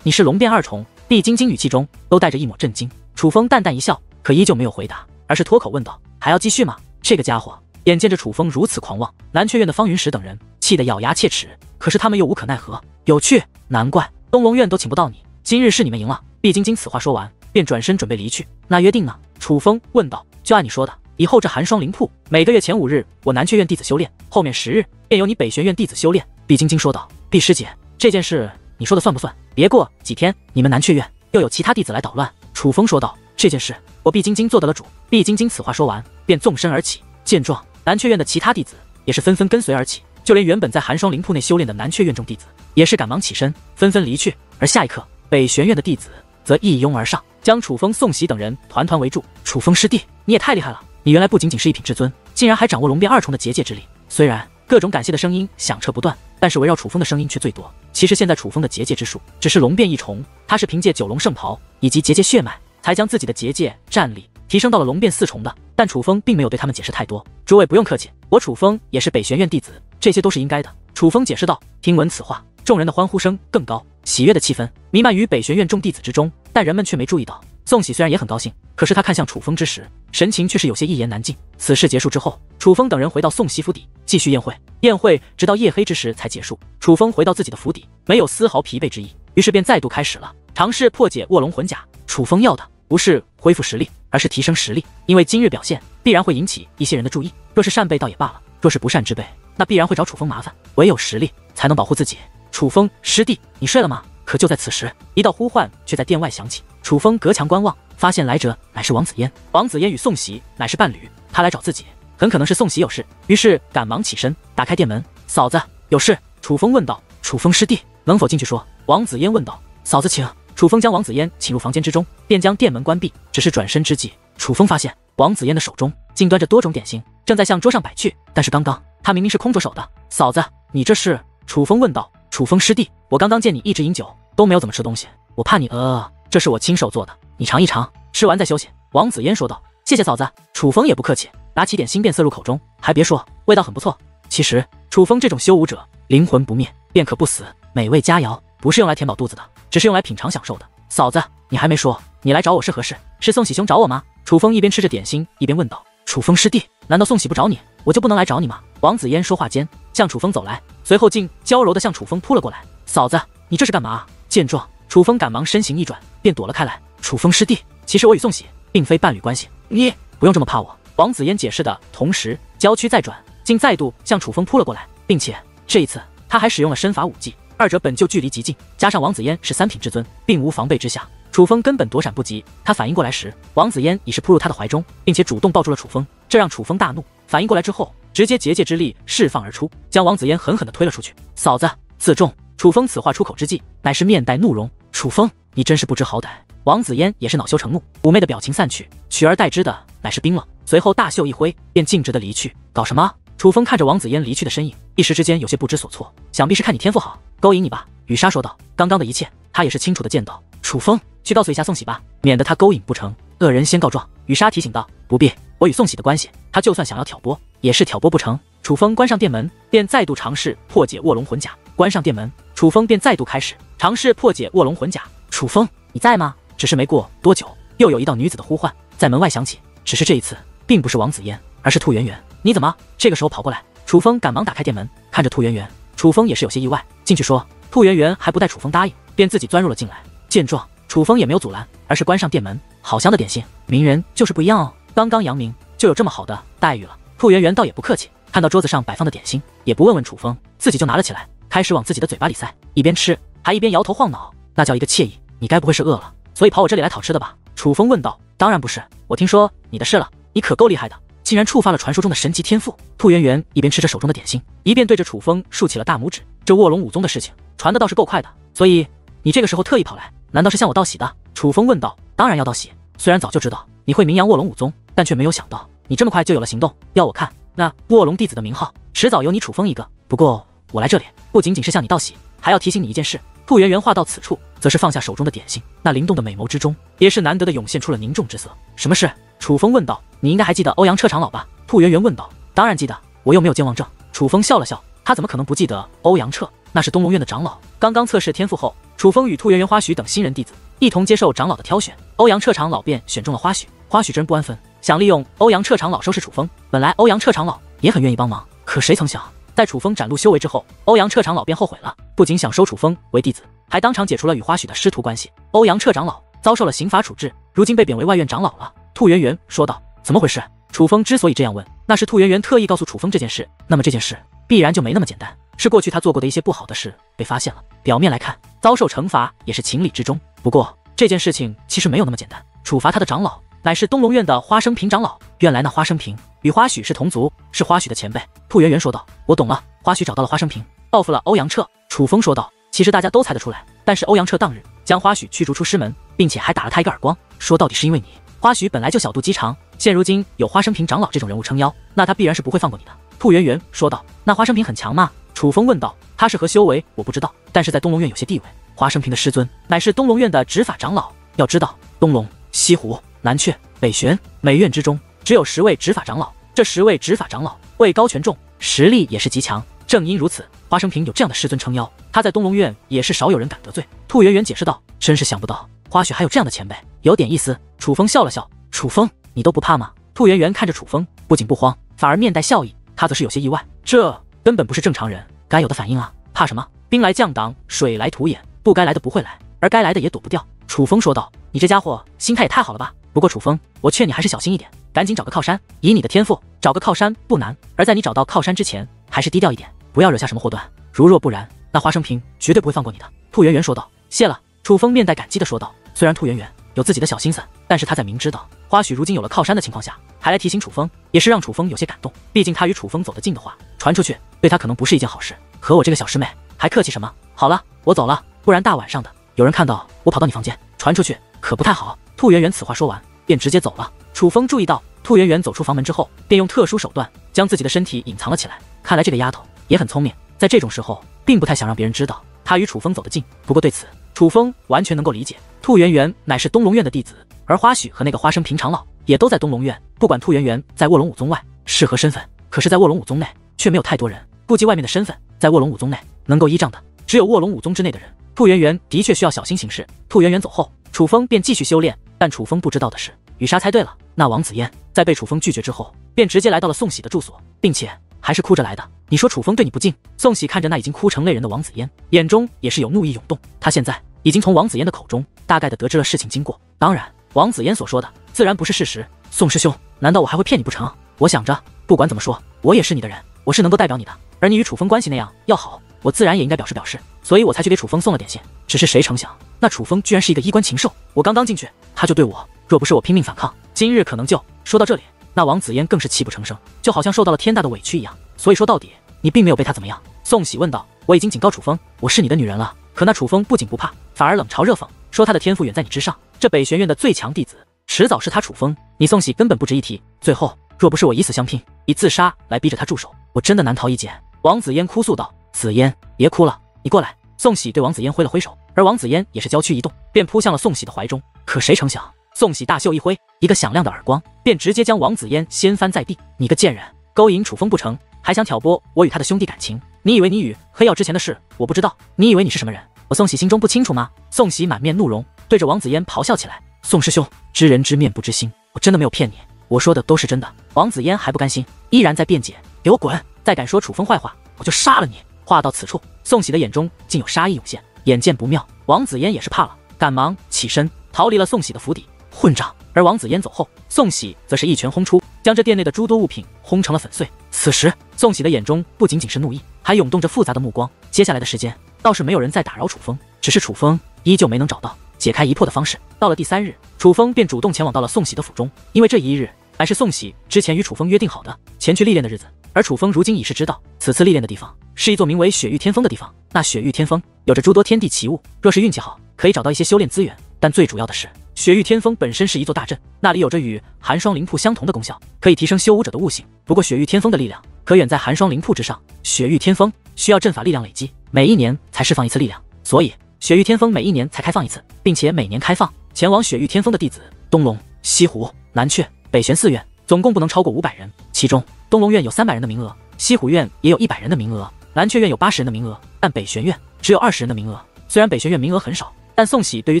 你是龙变2重？毕晶晶语气中都带着一抹震惊。楚风淡淡一笑，可依旧没有回答，而是脱口问道。还要继续吗？这个家伙眼见着楚风如此狂妄，南阙院的方云石等人气得咬牙切齿，可是他们又无可奈何。有趣，难怪东龙院都请不到你，今日是你们赢了。毕晶晶此话说完便转身准备离去。那约定呢？楚风问道。就按你说的，以后这寒霜灵铺每个月前5日我南阙院弟子修炼，后面10日便由你北玄院弟子修炼。毕晶晶说道。毕师姐，这件事你说的算不算？别过几天你们南阙院又有其他弟子来捣乱。楚风说道。这件事我毕晶晶做得了主。毕晶晶此话说完便纵身而起。见状，南阙院的其他弟子也是纷纷跟随而起，就连原本在寒霜灵铺内修炼的南阙院众弟子也是赶忙起身，纷纷离去。而下一刻，北玄院的弟子则一拥而上，将楚风、宋喜等人团团围住。楚风师弟，你也太厉害了！你原来不仅仅是1品至尊，竟然还掌握龙变2重的结界之力，虽然各种感谢的声音响彻不断，但是围绕楚风的声音却最多。其实现在楚风的结界之术只是龙变异虫，他是凭借九龙圣袍以及结界血脉才将自己的结界战力提升到了龙变四重的。但楚风并没有对他们解释太多。诸位不用客气，我楚风也是北玄院弟子，这些都是应该的。楚风解释道。听闻此话，众人的欢呼声更高，喜悦的气氛弥漫于北玄院众弟子之中，但人们却没注意到。宋喜虽然也很高兴，可是他看向楚风之时，神情却是有些一言难尽。此事结束之后，楚风等人回到宋喜府邸继续宴会，宴会直到夜黑之时才结束。楚风回到自己的府邸，没有丝毫疲惫之意，于是便再度开始了尝试破解卧龙魂甲。楚风要的不是恢复实力，而是提升实力，因为今日表现必然会引起一些人的注意。若是善备倒也罢了，若是不善之辈，那必然会找楚风麻烦。唯有实力才能保护自己。楚风师弟，你睡了吗？可就在此时，一道呼唤却在殿外响起。楚风隔墙观望，发现来者乃是王子嫣。王子嫣与宋喜乃是伴侣，他来找自己，很可能是宋喜有事，于是赶忙起身打开殿门。嫂子，有事？楚风问道。楚风师弟，能否进去说？王子嫣问道。嫂子请。楚风将王子嫣请入房间之中，便将殿门关闭。只是转身之际，楚风发现王子嫣的手中竟端着多种点心，正在向桌上摆去。但是刚刚他明明是空着手的。嫂子，你这是？楚风问道。楚风师弟，我刚刚见你一直饮酒，都没有怎么吃东西，我怕你饿。这是我亲手做的，你尝一尝，吃完再休息。王子嫣说道。谢谢嫂子。楚风也不客气，拿起点心便塞入口中，还别说，味道很不错。其实楚风这种修武者，灵魂不灭，便可不死，美味佳肴不是用来填饱肚子的，只是用来品尝享受的。嫂子，你还没说，你来找我是何事？是宋喜兄找我吗？楚风一边吃着点心，一边问道。楚风师弟，难道宋喜不找你，我就不能来找你吗？王子嫣说话间向楚风走来，随后竟娇柔地向楚风扑了过来。嫂子，你这是干嘛？见状，楚风赶忙身形一转，便躲了开来。楚风师弟，其实我与宋喜并非伴侣关系，你不用这么怕我。王子嫣解释的同时，娇躯再转，竟再度向楚风扑了过来，并且这一次他还使用了身法武技，二者本就距离极近，加上王子嫣是3品至尊，并无防备之下，楚风根本躲闪不及。他反应过来时，王子嫣已是扑入他的怀中，并且主动抱住了楚风，这让楚风大怒。反应过来之后，直接结界之力释放而出，将王子嫣狠狠地推了出去。嫂子，自重！楚风此话出口之际，乃是面带怒容。楚风，你真是不知好歹！王子嫣也是恼羞成怒，妩媚的表情散去，取而代之的乃是冰冷。随后大袖一挥，便径直的离去。搞什么？楚风看着王子嫣离去的身影，一时之间有些不知所措。想必是看你天赋好，勾引你吧。雨莎说道。刚刚的一切，他也是清楚的见到。楚风，去告诉一下宋喜吧，免得他勾引不成。恶人先告状。雨莎提醒道。不必，我与宋喜的关系，他就算想要挑拨，也是挑拨不成。楚风关上殿门，便再度尝试破解卧龙魂甲。关上殿门，楚风便再度开始尝试破解卧龙魂甲。楚风，你在吗？只是没过多久，又有一道女子的呼唤在门外响起，只是这一次并不是王子嫣，而是兔圆圆。你怎么这个时候跑过来？楚风赶忙打开殿门，看着兔圆圆，楚风也是有些意外，进去说。兔圆圆还不待楚风答应，便自己钻入了进来。见状，楚风也没有阻拦，而是关上殿门。好香的点心，名人就是不一样哦，刚刚扬名就有这么好的待遇了。兔圆圆倒也不客气，看到桌子上摆放的点心，也不问问楚风，自己就拿了起来，开始往自己的嘴巴里塞，一边吃还一边摇头晃脑，那叫一个惬意。你该不会是饿了，所以跑我这里来讨吃的吧？楚风问道。当然不是，我听说你的事了，你可够厉害的，竟然触发了传说中的神级天赋。兔圆圆一边吃着手中的点心，一边对着楚风竖起了大拇指。这卧龙武宗的事情传的倒是够快的，所以你这个时候特意跑来，难道是向我道喜的？楚风问道。当然要道喜，虽然早就知道你会名扬卧龙武宗，但却没有想到你这么快就有了行动。要我看，那卧龙弟子的名号迟早有你楚风一个。不过我来这里不仅仅是向你道喜，还要提醒你一件事。兔圆圆话到此处，则是放下手中的点心，那灵动的美眸之中也是难得的涌现出了凝重之色。什么事？楚风问道。你应该还记得欧阳彻长老吧？兔圆圆问道。当然记得，我又没有健忘症。楚风笑了笑，他怎么可能不记得欧阳彻？那是东龙院的长老。刚刚测试天赋后，楚风与兔圆圆、花许等新人弟子一同接受长老的挑选，欧阳彻长老便选中了花许。花许真不安分，想利用欧阳彻长老收拾楚风。本来欧阳彻长老也很愿意帮忙，可谁曾想，在楚风展露修为之后，欧阳彻长老便后悔了，不仅想收楚风为弟子，还当场解除了与花许的师徒关系。欧阳彻长老遭受了刑罚处置，如今被贬为外院长老了。兔圆圆说道。怎么回事？楚风之所以这样问，那是兔圆圆特意告诉楚风这件事，那么这件事必然就没那么简单，是过去他做过的一些不好的事被发现了。表面来看，遭受惩罚也是情理之中，不过这件事情其实没有那么简单。处罚他的长老乃是东龙院的花生平长老，原来那花生平与花许是同族，是花许的前辈。兔圆圆说道。我懂了，花许找到了花生平，报复了欧阳彻。楚风说道。其实大家都猜得出来，但是欧阳彻当日将花许驱逐出师门，并且还打了他一个耳光，说到底是因为你。花许本来就小肚鸡肠，现如今有花生平长老这种人物撑腰，那他必然是不会放过你的。兔圆圆说道。那花生平很强吗？楚风问道。他是何修为我不知道，但是在东龙院有些地位。花生平的师尊乃是东龙院的执法长老。要知道，东龙、西湖、南阙、北玄每院之中只有10位执法长老，这10位执法长老位高权重，实力也是极强。正因如此，花生平有这样的师尊撑腰，他在东龙院也是少有人敢得罪。兔圆圆解释道：“真是想不到，花雪还有这样的前辈，有点意思。”楚风笑了笑：“楚风，你都不怕吗？”兔圆圆看着楚风，不仅不慌，反而面带笑意。他则是有些意外，这根本不是正常人该有的反应啊！怕什么？兵来将挡，水来土掩，不该来的不会来，而该来的也躲不掉。楚风说道：“你这家伙心态也太好了吧？不过楚风，我劝你还是小心一点，赶紧找个靠山。以你的天赋，找个靠山不难。而在你找到靠山之前，还是低调一点，不要惹下什么祸端。如若不然，那花生平绝对不会放过你的。”兔圆圆说道：“谢了。”楚风面带感激的说道。虽然兔圆圆有自己的小心思，但是他在明知道花许如今有了靠山的情况下，还来提醒楚风，也是让楚风有些感动。毕竟他与楚风走得近的话，传出去对他可能不是一件好事。和我这个小师妹还客气什么？好了，我走了，不然大晚上的有人看到我跑到你房间，传出去可不太好。兔圆圆此话说完，便直接走了。楚风注意到兔圆圆走出房门之后，便用特殊手段将自己的身体隐藏了起来。看来这个丫头也很聪明，在这种时候并不太想让别人知道她与楚风走得近。不过对此，楚风完全能够理解。兔圆圆乃是东龙院的弟子，而花许和那个花生平长老也都在东龙院。不管兔圆圆在卧龙武宗外是何身份，可是在卧龙武宗内却没有太多人顾及外面的身份，在卧龙武宗内能够依仗的只有卧龙武宗之内的人。兔圆圆的确需要小心行事。兔圆圆走后，楚风便继续修炼，但楚风不知道的是，雨莎猜对了，那王子嫣在被楚风拒绝之后，便直接来到了宋喜的住所，并且还是哭着来的。你说楚风对你不敬？宋喜看着那已经哭成泪人的王子嫣，眼中也是有怒意涌动。他现在已经从王子嫣的口中大概的得知了事情经过，当然王子嫣所说的自然不是事实。宋师兄，难道我还会骗你不成？我想着不管怎么说，我也是你的人，我是能够代表你的，而你与楚风关系那样要好，我自然也应该表示表示，所以我才去给楚风送了点心。只是谁成想，那楚风居然是一个衣冠禽兽，我刚刚进去他就对我，若不是我拼命反抗，今日可能就……说到这里，那王子嫣更是泣不成声，就好像受到了天大的委屈一样。所以说到底，你并没有被他怎么样？宋喜问道。我已经警告楚风，我是你的女人了。可那楚风不仅不怕，反而冷嘲热讽，说他的天赋远在你之上，这北玄院的最强弟子迟早是他楚风，你宋喜根本不值一提。最后若不是我以死相拼，以自杀来逼着他住手，我真的难逃一劫。王子嫣哭诉道。子嫣，别哭了，你过来。宋喜对王子嫣挥了挥手，而王子嫣也是娇躯一动，便扑向了宋喜的怀中。可谁成想，宋喜大袖一挥，一个响亮的耳光便直接将王子嫣掀翻在地。你个贱人，勾引楚风不成，还想挑拨我与他的兄弟感情？你以为你与黑曜之前的事我不知道？你以为你是什么人？我宋喜心中不清楚吗？宋喜满面怒容，对着王子嫣咆哮起来。宋师兄，知人知面不知心，我真的没有骗你，我说的都是真的。王子嫣还不甘心，依然在辩解。给我滚！再敢说楚风坏话，我就杀了你！话到此处，宋喜的眼中竟有杀意涌现，眼见不妙，王子嫣也是怕了，赶忙起身逃离了宋喜的府邸。混账！而王子嫣走后，宋喜则是一拳轰出，将这店内的诸多物品轰成了粉碎。此时宋喜的眼中不仅仅是怒意，还涌动着复杂的目光。接下来的时间倒是没有人再打扰楚风，只是楚风依旧没能找到解开疑破的方式。到了第3日，楚风便主动前往到了宋喜的府中，因为这一日乃是宋喜之前与楚风约定好的前去历练的日子。而楚风如今已是知道，此次历练的地方是一座名为雪域天峰的地方。那雪域天峰有着诸多天地奇物，若是运气好，可以找到一些修炼资源。但最主要的是，雪域天峰本身是一座大阵，那里有着与寒霜灵瀑相同的功效，可以提升修武者的悟性。不过雪域天峰的力量可远在寒霜灵瀑之上，雪域天峰需要阵法力量累积，每1年才释放一次力量，所以雪域天峰每1年才开放一次，并且每年开放前往雪域天峰的弟子，东龙、西湖、南阙、北玄4院总共不能超过500人，其中东龙院有300人的名额，西湖院也有100人的名额，南阙院有80人的名额，但北玄院只有20人的名额。虽然北玄院名额很少，但宋喜对于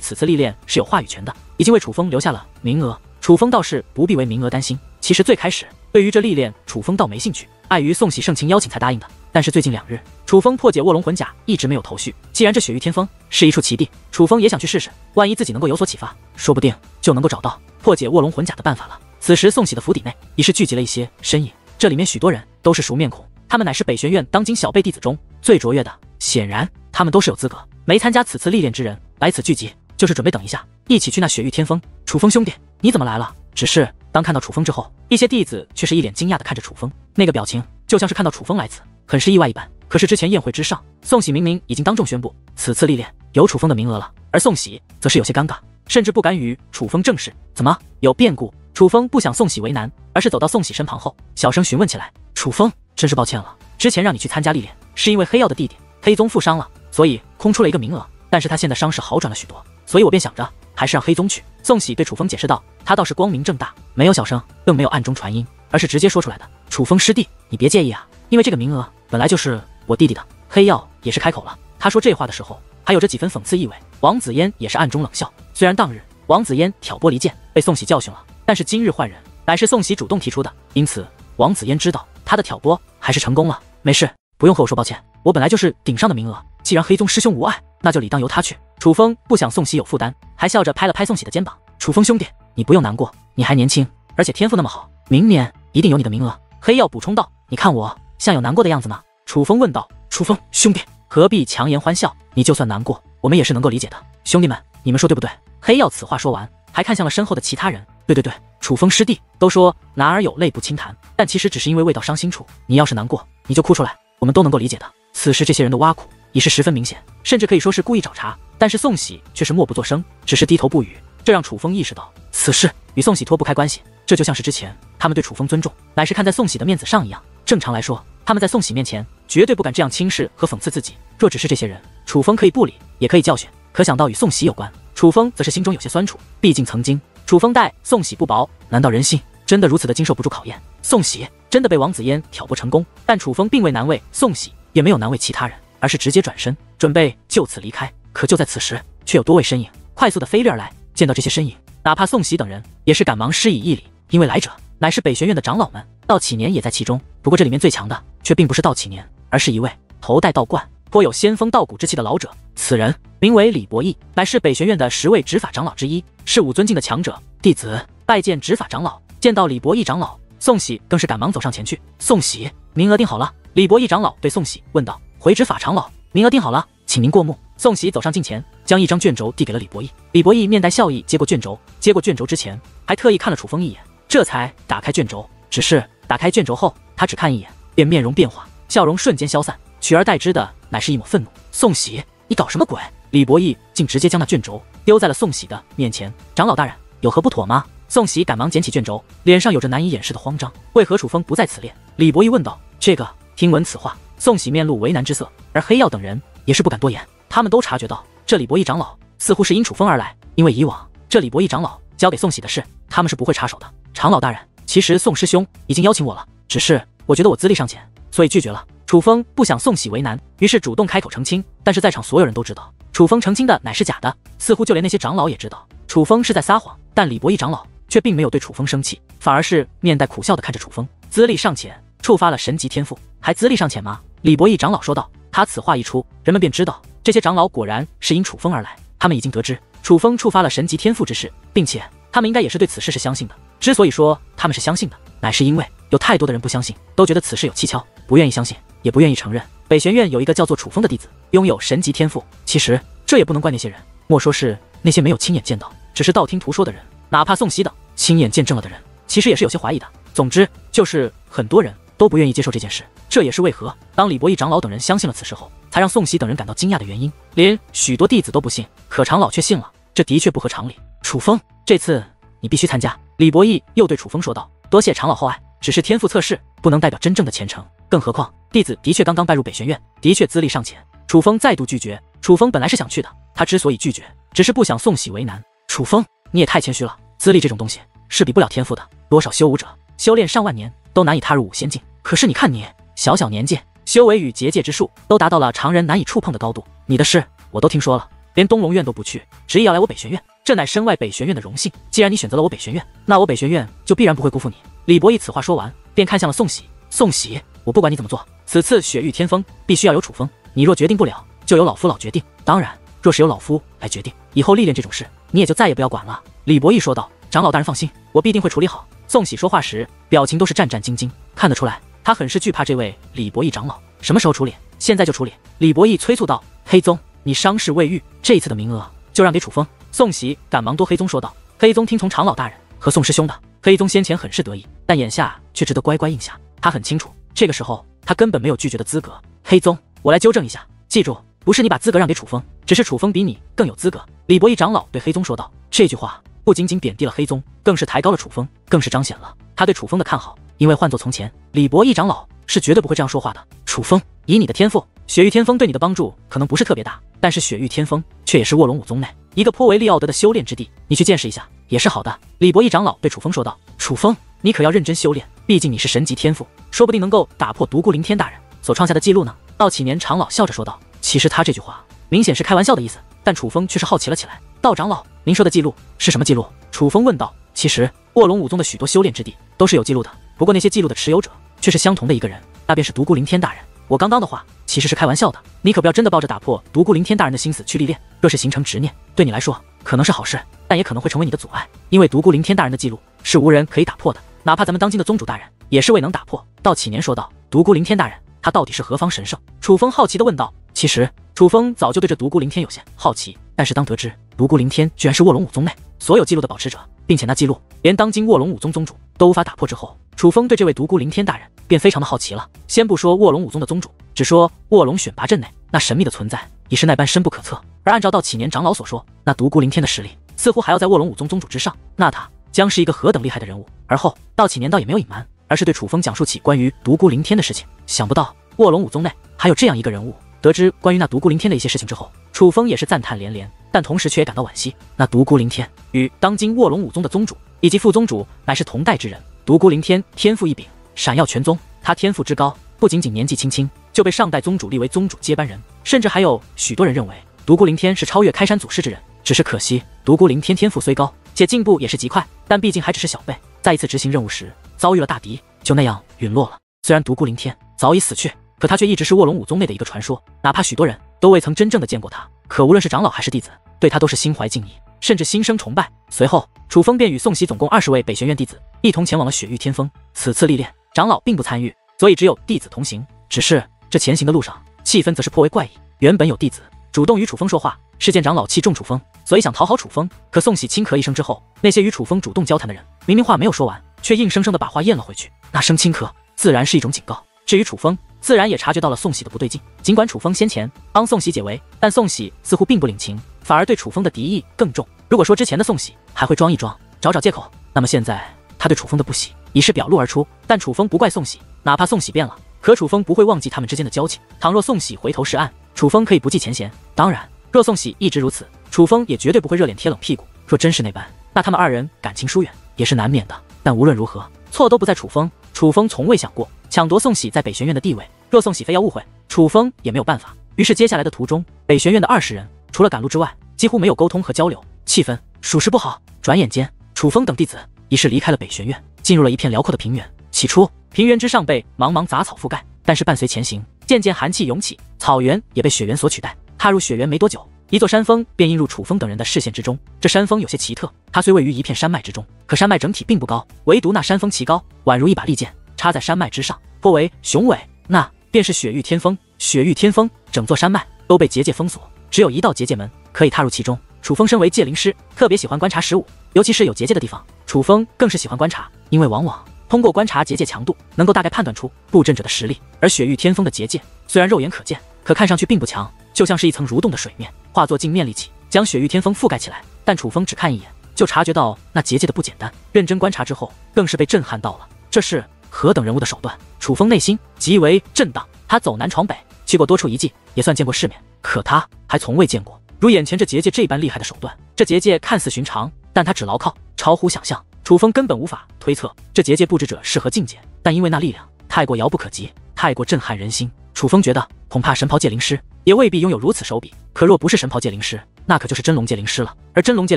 此次历练是有话语权的，已经为楚风留下了名额。楚风倒是不必为名额担心。其实最开始对于这历练，楚风倒没兴趣，碍于宋喜盛情邀请才答应的。但是最近2日，楚风破解卧龙魂甲一直没有头绪。既然这雪域天峰是一处奇地，楚风也想去试试，万一自己能够有所启发，说不定就能够找到破解卧龙魂甲的办法了。此时宋喜的府邸内已是聚集了一些身影，这里面许多人都是熟面孔，他们乃是北玄院当今小辈弟子中最卓越的，显然他们都是有资格没参加此次历练之人来此聚集，就是准备等一下一起去那雪域天峰。楚风兄弟，你怎么来了？只是当看到楚风之后，一些弟子却是一脸惊讶地看着楚风，那个表情就像是看到楚风来此很是意外一般。可是之前宴会之上，宋喜明明已经当众宣布此次历练有楚风的名额了，而宋喜则是有些尴尬，甚至不敢与楚风正视。怎么有变故？楚风不想宋喜为难，而是走到宋喜身旁后，小声询问起来：楚风，真是抱歉了，之前让你去参加历练，是因为黑曜的弟弟黑宗负伤了，所以空出了一个名额。但是他现在伤势好转了许多，所以我便想着还是让黑宗去。宋喜对楚风解释道，他倒是光明正大，没有小声，更没有暗中传音，而是直接说出来的。楚风师弟，你别介意啊，因为这个名额本来就是我弟弟的。黑曜也是开口了，他说这话的时候还有着几分讽刺意味。王子嫣也是暗中冷笑，虽然当日王子嫣挑拨离间，被宋喜教训了，但是今日换人，乃是宋喜主动提出的，因此王子嫣知道他的挑拨还是成功了。没事，不用和我说抱歉，我本来就是顶上的名额，既然黑宗师兄无碍，那就理当由他去。楚风不想宋喜有负担，还笑着拍了拍宋喜的肩膀，楚风兄弟，你不用难过，你还年轻，而且天赋那么好，明年一定有你的名额。黑曜补充道，你看我像有难过的样子吗？楚风问道。楚风兄弟何必强颜欢笑，你就算难过，我们也是能够理解的。兄弟们，你们说对不对？黑曜此话说完，还看向了身后的其他人。对对对，楚风师弟，都说男儿有泪不轻弹，但其实只是因为未到伤心处，你要是难过，你就哭出来，我们都能够理解的。此时这些人的挖苦已是十分明显，甚至可以说是故意找茬，但是宋喜却是默不作声，只是低头不语。这让楚风意识到此事与宋喜脱不开关系，这就像是之前他们对楚风尊重乃是看在宋喜的面子上一样。正常来说，他们在宋喜面前绝对不敢这样轻视和讽刺自己。若只是这些人，楚风可以不理，也可以教训，可想到与宋喜有关，楚风则是心中有些酸楚。毕竟曾经楚风待宋喜不薄，难道人性真的如此的经受不住考验？宋喜真的被王子嫣挑拨成功，但楚风并未难为宋喜，也没有难为其他人，而是直接转身准备就此离开。可就在此时，却有多位身影快速的飞掠而来。见到这些身影，哪怕宋喜等人也是赶忙施以一礼，因为来者乃是北玄院的长老们，道启年也在其中。不过这里面最强的却并不是道启年，而是一位头戴道冠，颇有仙风道骨之气的老者。此人名为李博义，乃是北玄院的10位执法长老之一，是5尊境的强者。弟子拜见执法长老。见到李博义长老，宋喜更是赶忙走上前去。宋喜，名额定好了。李博义长老对宋喜问道。回执法长老，名额定好了，请您过目。宋喜走上近前，将一张卷轴递给了李博义。李博义面带笑意接过卷轴，接过卷轴之前还特意看了楚风一眼，这才打开卷轴。只是打开卷轴后，他只看一眼便面容变化，笑容瞬间消散，取而代之的乃是一抹愤怒。宋喜，你搞什么鬼？李博义竟直接将那卷轴丢在了宋喜的面前。长老大人，有何不妥吗？宋喜赶忙捡起卷轴，脸上有着难以掩饰的慌张。为何楚风不在此列？李博义问道。这个，听闻此话，宋喜面露为难之色，而黑曜等人也是不敢多言。他们都察觉到这李博义长老似乎是因楚风而来，因为以往这李博义长老交给宋喜的事，他们是不会插手的。长老大人，其实宋师兄已经邀请我了，只是我觉得我资历尚浅，所以拒绝了。楚风不想宋喜为难，于是主动开口澄清。但是在场所有人都知道，楚风澄清的乃是假的，似乎就连那些长老也知道楚风是在撒谎。但李博义长老却并没有对楚风生气，反而是面带苦笑的看着楚风。资历尚浅，触发了神级天赋，还资历尚浅吗？李博义长老说道。他此话一出，人们便知道这些长老果然是因楚风而来。他们已经得知楚风触发了神级天赋之事，并且他们应该也是对此事是相信的。之所以说他们是相信的，乃是因为有太多的人不相信，都觉得此事有蹊跷，不愿意相信，也不愿意承认北玄院有一个叫做楚风的弟子拥有神级天赋。其实这也不能怪那些人，莫说是那些没有亲眼见到，只是道听途说的人，哪怕宋喜等亲眼见证了的人，其实也是有些怀疑的。总之就是很多人都不愿意接受这件事，这也是为何当李博义长老等人相信了此事后，才让宋喜等人感到惊讶的原因。连许多弟子都不信，可长老却信了，这的确不合常理。楚风，这次你必须参加。李博义又对楚风说道。多谢长老厚爱，只是天赋测试不能代表真正的虔诚，更何况弟子的确刚刚拜入北玄院，的确资历尚浅。楚风再度拒绝。楚风本来是想去的，他之所以拒绝，只是不想宋喜为难。楚风，你也太谦虚了，资历这种东西是比不了天赋的，多少修武者修炼上万年都难以踏入5仙境，可是你看你小小年纪，修为与结界之术都达到了常人难以触碰的高度。你的事我都听说了，连东龙院都不去，执意要来我北玄院，这乃身外北玄院的荣幸。既然你选择了我北玄院，那我北玄院就必然不会辜负你。李博义此话说完，便看向了宋喜。宋喜，我不管你怎么做，此次雪域天风必须要有楚风，你若决定不了，就由老夫老决定。当然，若是由老夫来决定，以后历练这种事，你也就再也不要管了。李博义说道。长老大人放心，我必定会处理好。宋喜说话时表情都是战战兢兢，看得出来他很是惧怕这位李博义长老。什么时候处理？现在就处理。李博义催促道。黑宗，你伤势未愈，这一次的名额就让给楚风。宋喜赶忙夺黑宗说道。黑宗听从长老大人和宋师兄的。黑宗先前很是得意，但眼下却只得乖乖应下。他很清楚，这个时候他根本没有拒绝的资格。黑宗，我来纠正一下，记住，不是你把资格让给楚风，只是楚风比你更有资格。李博义长老对黑宗说道。这句话不仅仅贬低了黑宗，更是抬高了楚风，更是彰显了他对楚风的看好。因为换作从前，李博义长老是绝对不会这样说话的。楚风，以你的天赋，雪域天风对你的帮助可能不是特别大，但是雪域天风却也是卧龙武宗内一个颇为利奥德的修炼之地，你去见识一下也是好的。李博义长老对楚风说道：“楚风，你可要认真修炼，毕竟你是神级天赋，说不定能够打破独孤凌天大人所创下的记录呢。”道启年长老笑着说道：“其实他这句话明显是开玩笑的意思。”但楚风却是好奇了起来。道长老，您说的记录是什么记录？楚风问道。其实卧龙武宗的许多修炼之地都是有记录的，不过那些记录的持有者却是相同的一个人，那便是独孤凌天大人。我刚刚的话其实是开玩笑的，你可不要真的抱着打破独孤凌天大人的心思去历练。若是形成执念，对你来说可能是好事，但也可能会成为你的阻碍，因为独孤凌天大人的记录是无人可以打破的，哪怕咱们当今的宗主大人也是未能打破。道启年说道。独孤凌天大人，他到底是何方神圣？楚风好奇地问道。其实楚风早就对这独孤凌天有些好奇，但是当得知独孤凌天居然是卧龙武宗内所有记录的保持者，并且那记录连当今卧龙武宗宗主都无法打破之后，楚风对这位独孤凌天大人便非常的好奇了。先不说卧龙武宗的宗主，只说卧龙选拔阵内那神秘的存在已是那般深不可测，而按照道启年长老所说，那独孤凌天的实力似乎还要在卧龙武宗宗主之上，那他将是一个何等厉害的人物。而后道启年倒也没有隐瞒，而是对楚风讲述起关于独孤凌天的事情。想不到卧龙武宗内还有这样一个人物。得知关于那独孤凌天的一些事情之后，楚风也是赞叹连连，但同时却也感到惋惜。那独孤凌天与当今卧龙武宗的宗主以及副宗主乃是同代之人，独孤凌天天赋异禀，闪耀全宗。他天赋之高，不仅仅年纪轻轻就被上代宗主立为宗主接班人，甚至还有许多人认为独孤凌天是超越开山祖师之人。只是可惜独孤凌天天赋虽高，且进步也是极快，但毕竟还只是小辈，在一次执行任务时遭遇了大敌，就那样陨落了。虽然独孤凌天早已死去，可他却一直是卧龙武宗内的一个传说，哪怕许多人都未曾真正的见过他，可无论是长老还是弟子，对他都是心怀敬意，甚至心生崇拜。随后楚风便与宋喜总共20位北玄院弟子一同前往了雪域天峰。此次历练长老并不参与，所以只有弟子同行。只是这前行的路上气氛则是颇为怪异，原本有弟子主动与楚风说话，是见长老器重楚风，所以想讨好楚风，可宋喜轻咳一声之后，那些与楚风主动交谈的人明明话没有说完，却硬生生的把话咽了回去，那声轻咳自然是一种警告。至于楚风自然也察觉到了宋喜的不对劲，尽管楚风先前帮宋喜解围，但宋喜似乎并不领情，反而对楚风的敌意更重。如果说之前的宋喜还会装一装，找找借口，那么现在他对楚风的不喜已是表露而出。但楚风不怪宋喜，哪怕宋喜变了，可楚风不会忘记他们之间的交情。倘若宋喜回头是岸，楚风可以不计前嫌。当然，若宋喜一直如此，楚风也绝对不会热脸贴冷屁股。若真是那般，那他们二人感情疏远也是难免的。但无论如何，错都不在楚风。楚风从未想过抢夺宋喜在北玄院的地位，若宋喜非要误会，楚风也没有办法。于是接下来的途中，北玄院的20人除了赶路之外，几乎没有沟通和交流，气氛属实不好。转眼间，楚风等弟子已是离开了北玄院，进入了一片辽阔的平原。起初，平原之上被茫茫杂草覆盖，但是伴随前行，渐渐寒气涌起，草原也被雪原所取代。踏入雪原没多久，一座山峰便映入楚风等人的视线之中。这山峰有些奇特，它虽位于一片山脉之中，可山脉整体并不高，唯独那山峰奇高，宛如一把利剑插在山脉之上，颇为雄伟。那便是雪域天峰。雪域天峰整座山脉都被结界封锁，只有一道结界门可以踏入其中。楚风身为界灵师，特别喜欢观察事物，尤其是有结界的地方，楚风更是喜欢观察，因为往往通过观察结界强度，能够大概判断出布阵者的实力。而雪域天峰的结界虽然肉眼可见，可看上去并不强，就像是一层蠕动的水面，化作镜面利器将雪域天峰覆盖起来。但楚风只看一眼就察觉到那结界的不简单，认真观察之后更是被震撼到了。这是何等人物的手段？楚风内心极为震荡。他走南闯北，去过多处遗迹，也算见过世面，可他还从未见过如眼前这结界这般厉害的手段。这结界看似寻常，但它只牢靠，超乎想象。楚风根本无法推测这结界布置者是何境界，但因为那力量太过遥不可及，太过震撼人心，楚风觉得恐怕神袍界灵师也未必拥有如此手笔。可若不是神袍界灵师，那可就是真龙界灵师了。而真龙界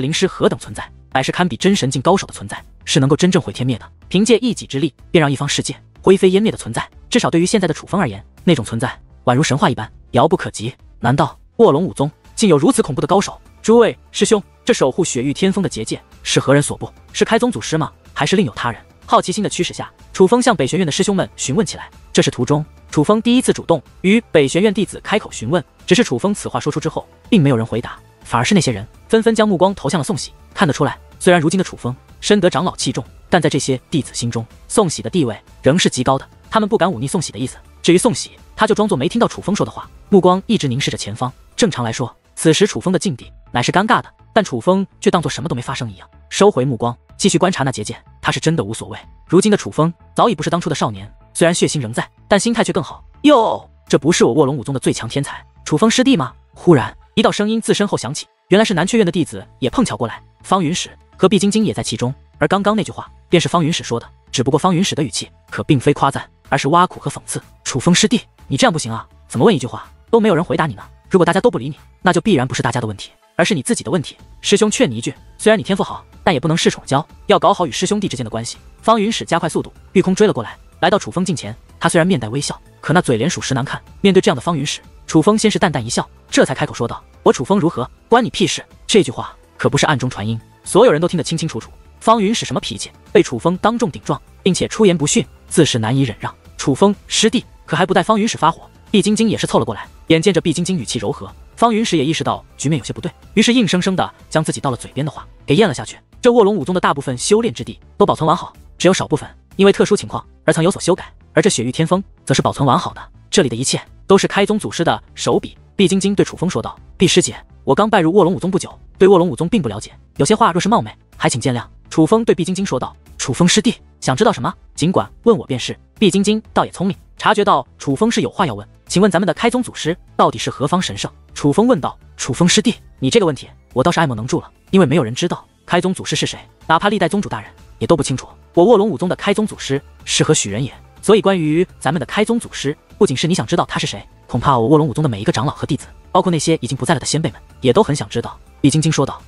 灵师何等存在，乃是堪比真神境高手的存在，是能够真正毁天灭的，凭借一己之力便让一方世界灰飞烟灭的存在。至少对于现在的楚风而言，那种存在宛如神话一般，遥不可及。难道卧龙武宗竟有如此恐怖的高手？诸位师兄，这守护雪域天峰的结界是何人所布？是开宗祖师吗？还是另有他人？好奇心的驱使下，楚风向北玄院的师兄们询问起来。这是途中楚风第一次主动与北玄院弟子开口询问，只是楚风此话说出之后，并没有人回答，反而是那些人纷纷将目光投向了宋喜。看得出来，虽然如今的楚风深得长老器重，但在这些弟子心中，宋喜的地位仍是极高的，他们不敢忤逆宋喜的意思。至于宋喜，他就装作没听到楚风说的话，目光一直凝视着前方。正常来说，此时楚风的境地乃是尴尬的，但楚风却当作什么都没发生一样，收回目光，继续观察那结界。他是真的无所谓。如今的楚风早已不是当初的少年，虽然血性仍在，但心态却更好。哟，这不是我卧龙武宗的最强天才楚风师弟吗？忽然，一道声音自身后响起，原来是南阙院的弟子也碰巧过来。方云史和毕晶晶也在其中，而刚刚那句话便是方云史说的。只不过方云史的语气可并非夸赞，而是挖苦和讽刺。楚风师弟，你这样不行啊！怎么问一句话都没有人回答你呢？如果大家都不理你，那就必然不是大家的问题，而是你自己的问题。师兄劝你一句，虽然你天赋好，但也不能恃宠骄，要搞好与师兄弟之间的关系。方云史加快速度，御空追了过来，来到楚风近前。他虽然面带微笑，可那嘴脸属实难看。面对这样的方云史，楚风先是淡淡一笑，这才开口说道：“我楚风如何，关你屁事？”这句话可不是暗中传音，所有人都听得清清楚楚。方云史什么脾气，被楚风当众顶撞，并且出言不逊，自是难以忍让。楚风师弟，可还不待方云史发火，毕晶晶也是凑了过来。眼见着毕晶晶语气柔和，方云史也意识到局面有些不对，于是硬生生的将自己到了嘴边的话给咽了下去。这卧龙武宗的大部分修炼之地都保存完好，只有少部分因为特殊情况而曾有所修改，而这雪域天风则是保存完好的。这里的一切都是开宗祖师的手笔。毕晶晶对楚风说道：“毕师姐，我刚拜入卧龙武宗不久，对卧龙武宗并不了解，有些话若是冒昧，还请见谅。”楚风对毕晶晶说道：“楚风师弟，想知道什么，尽管问我便是。”毕晶晶倒也聪明，察觉到楚风是有话要问。请问咱们的开宗祖师到底是何方神圣？楚风问道。楚风师弟，你这个问题我倒是爱莫能助了，因为没有人知道开宗祖师是谁，哪怕历代宗主大人也都不清楚。我卧龙武宗的开宗祖师是何许人也？所以关于咱们的开宗祖师，不仅是你想知道他是谁，恐怕我卧龙武宗的每一个长老和弟子，包括那些已经不在了的先辈们，也都很想知道。毕晶晶说道。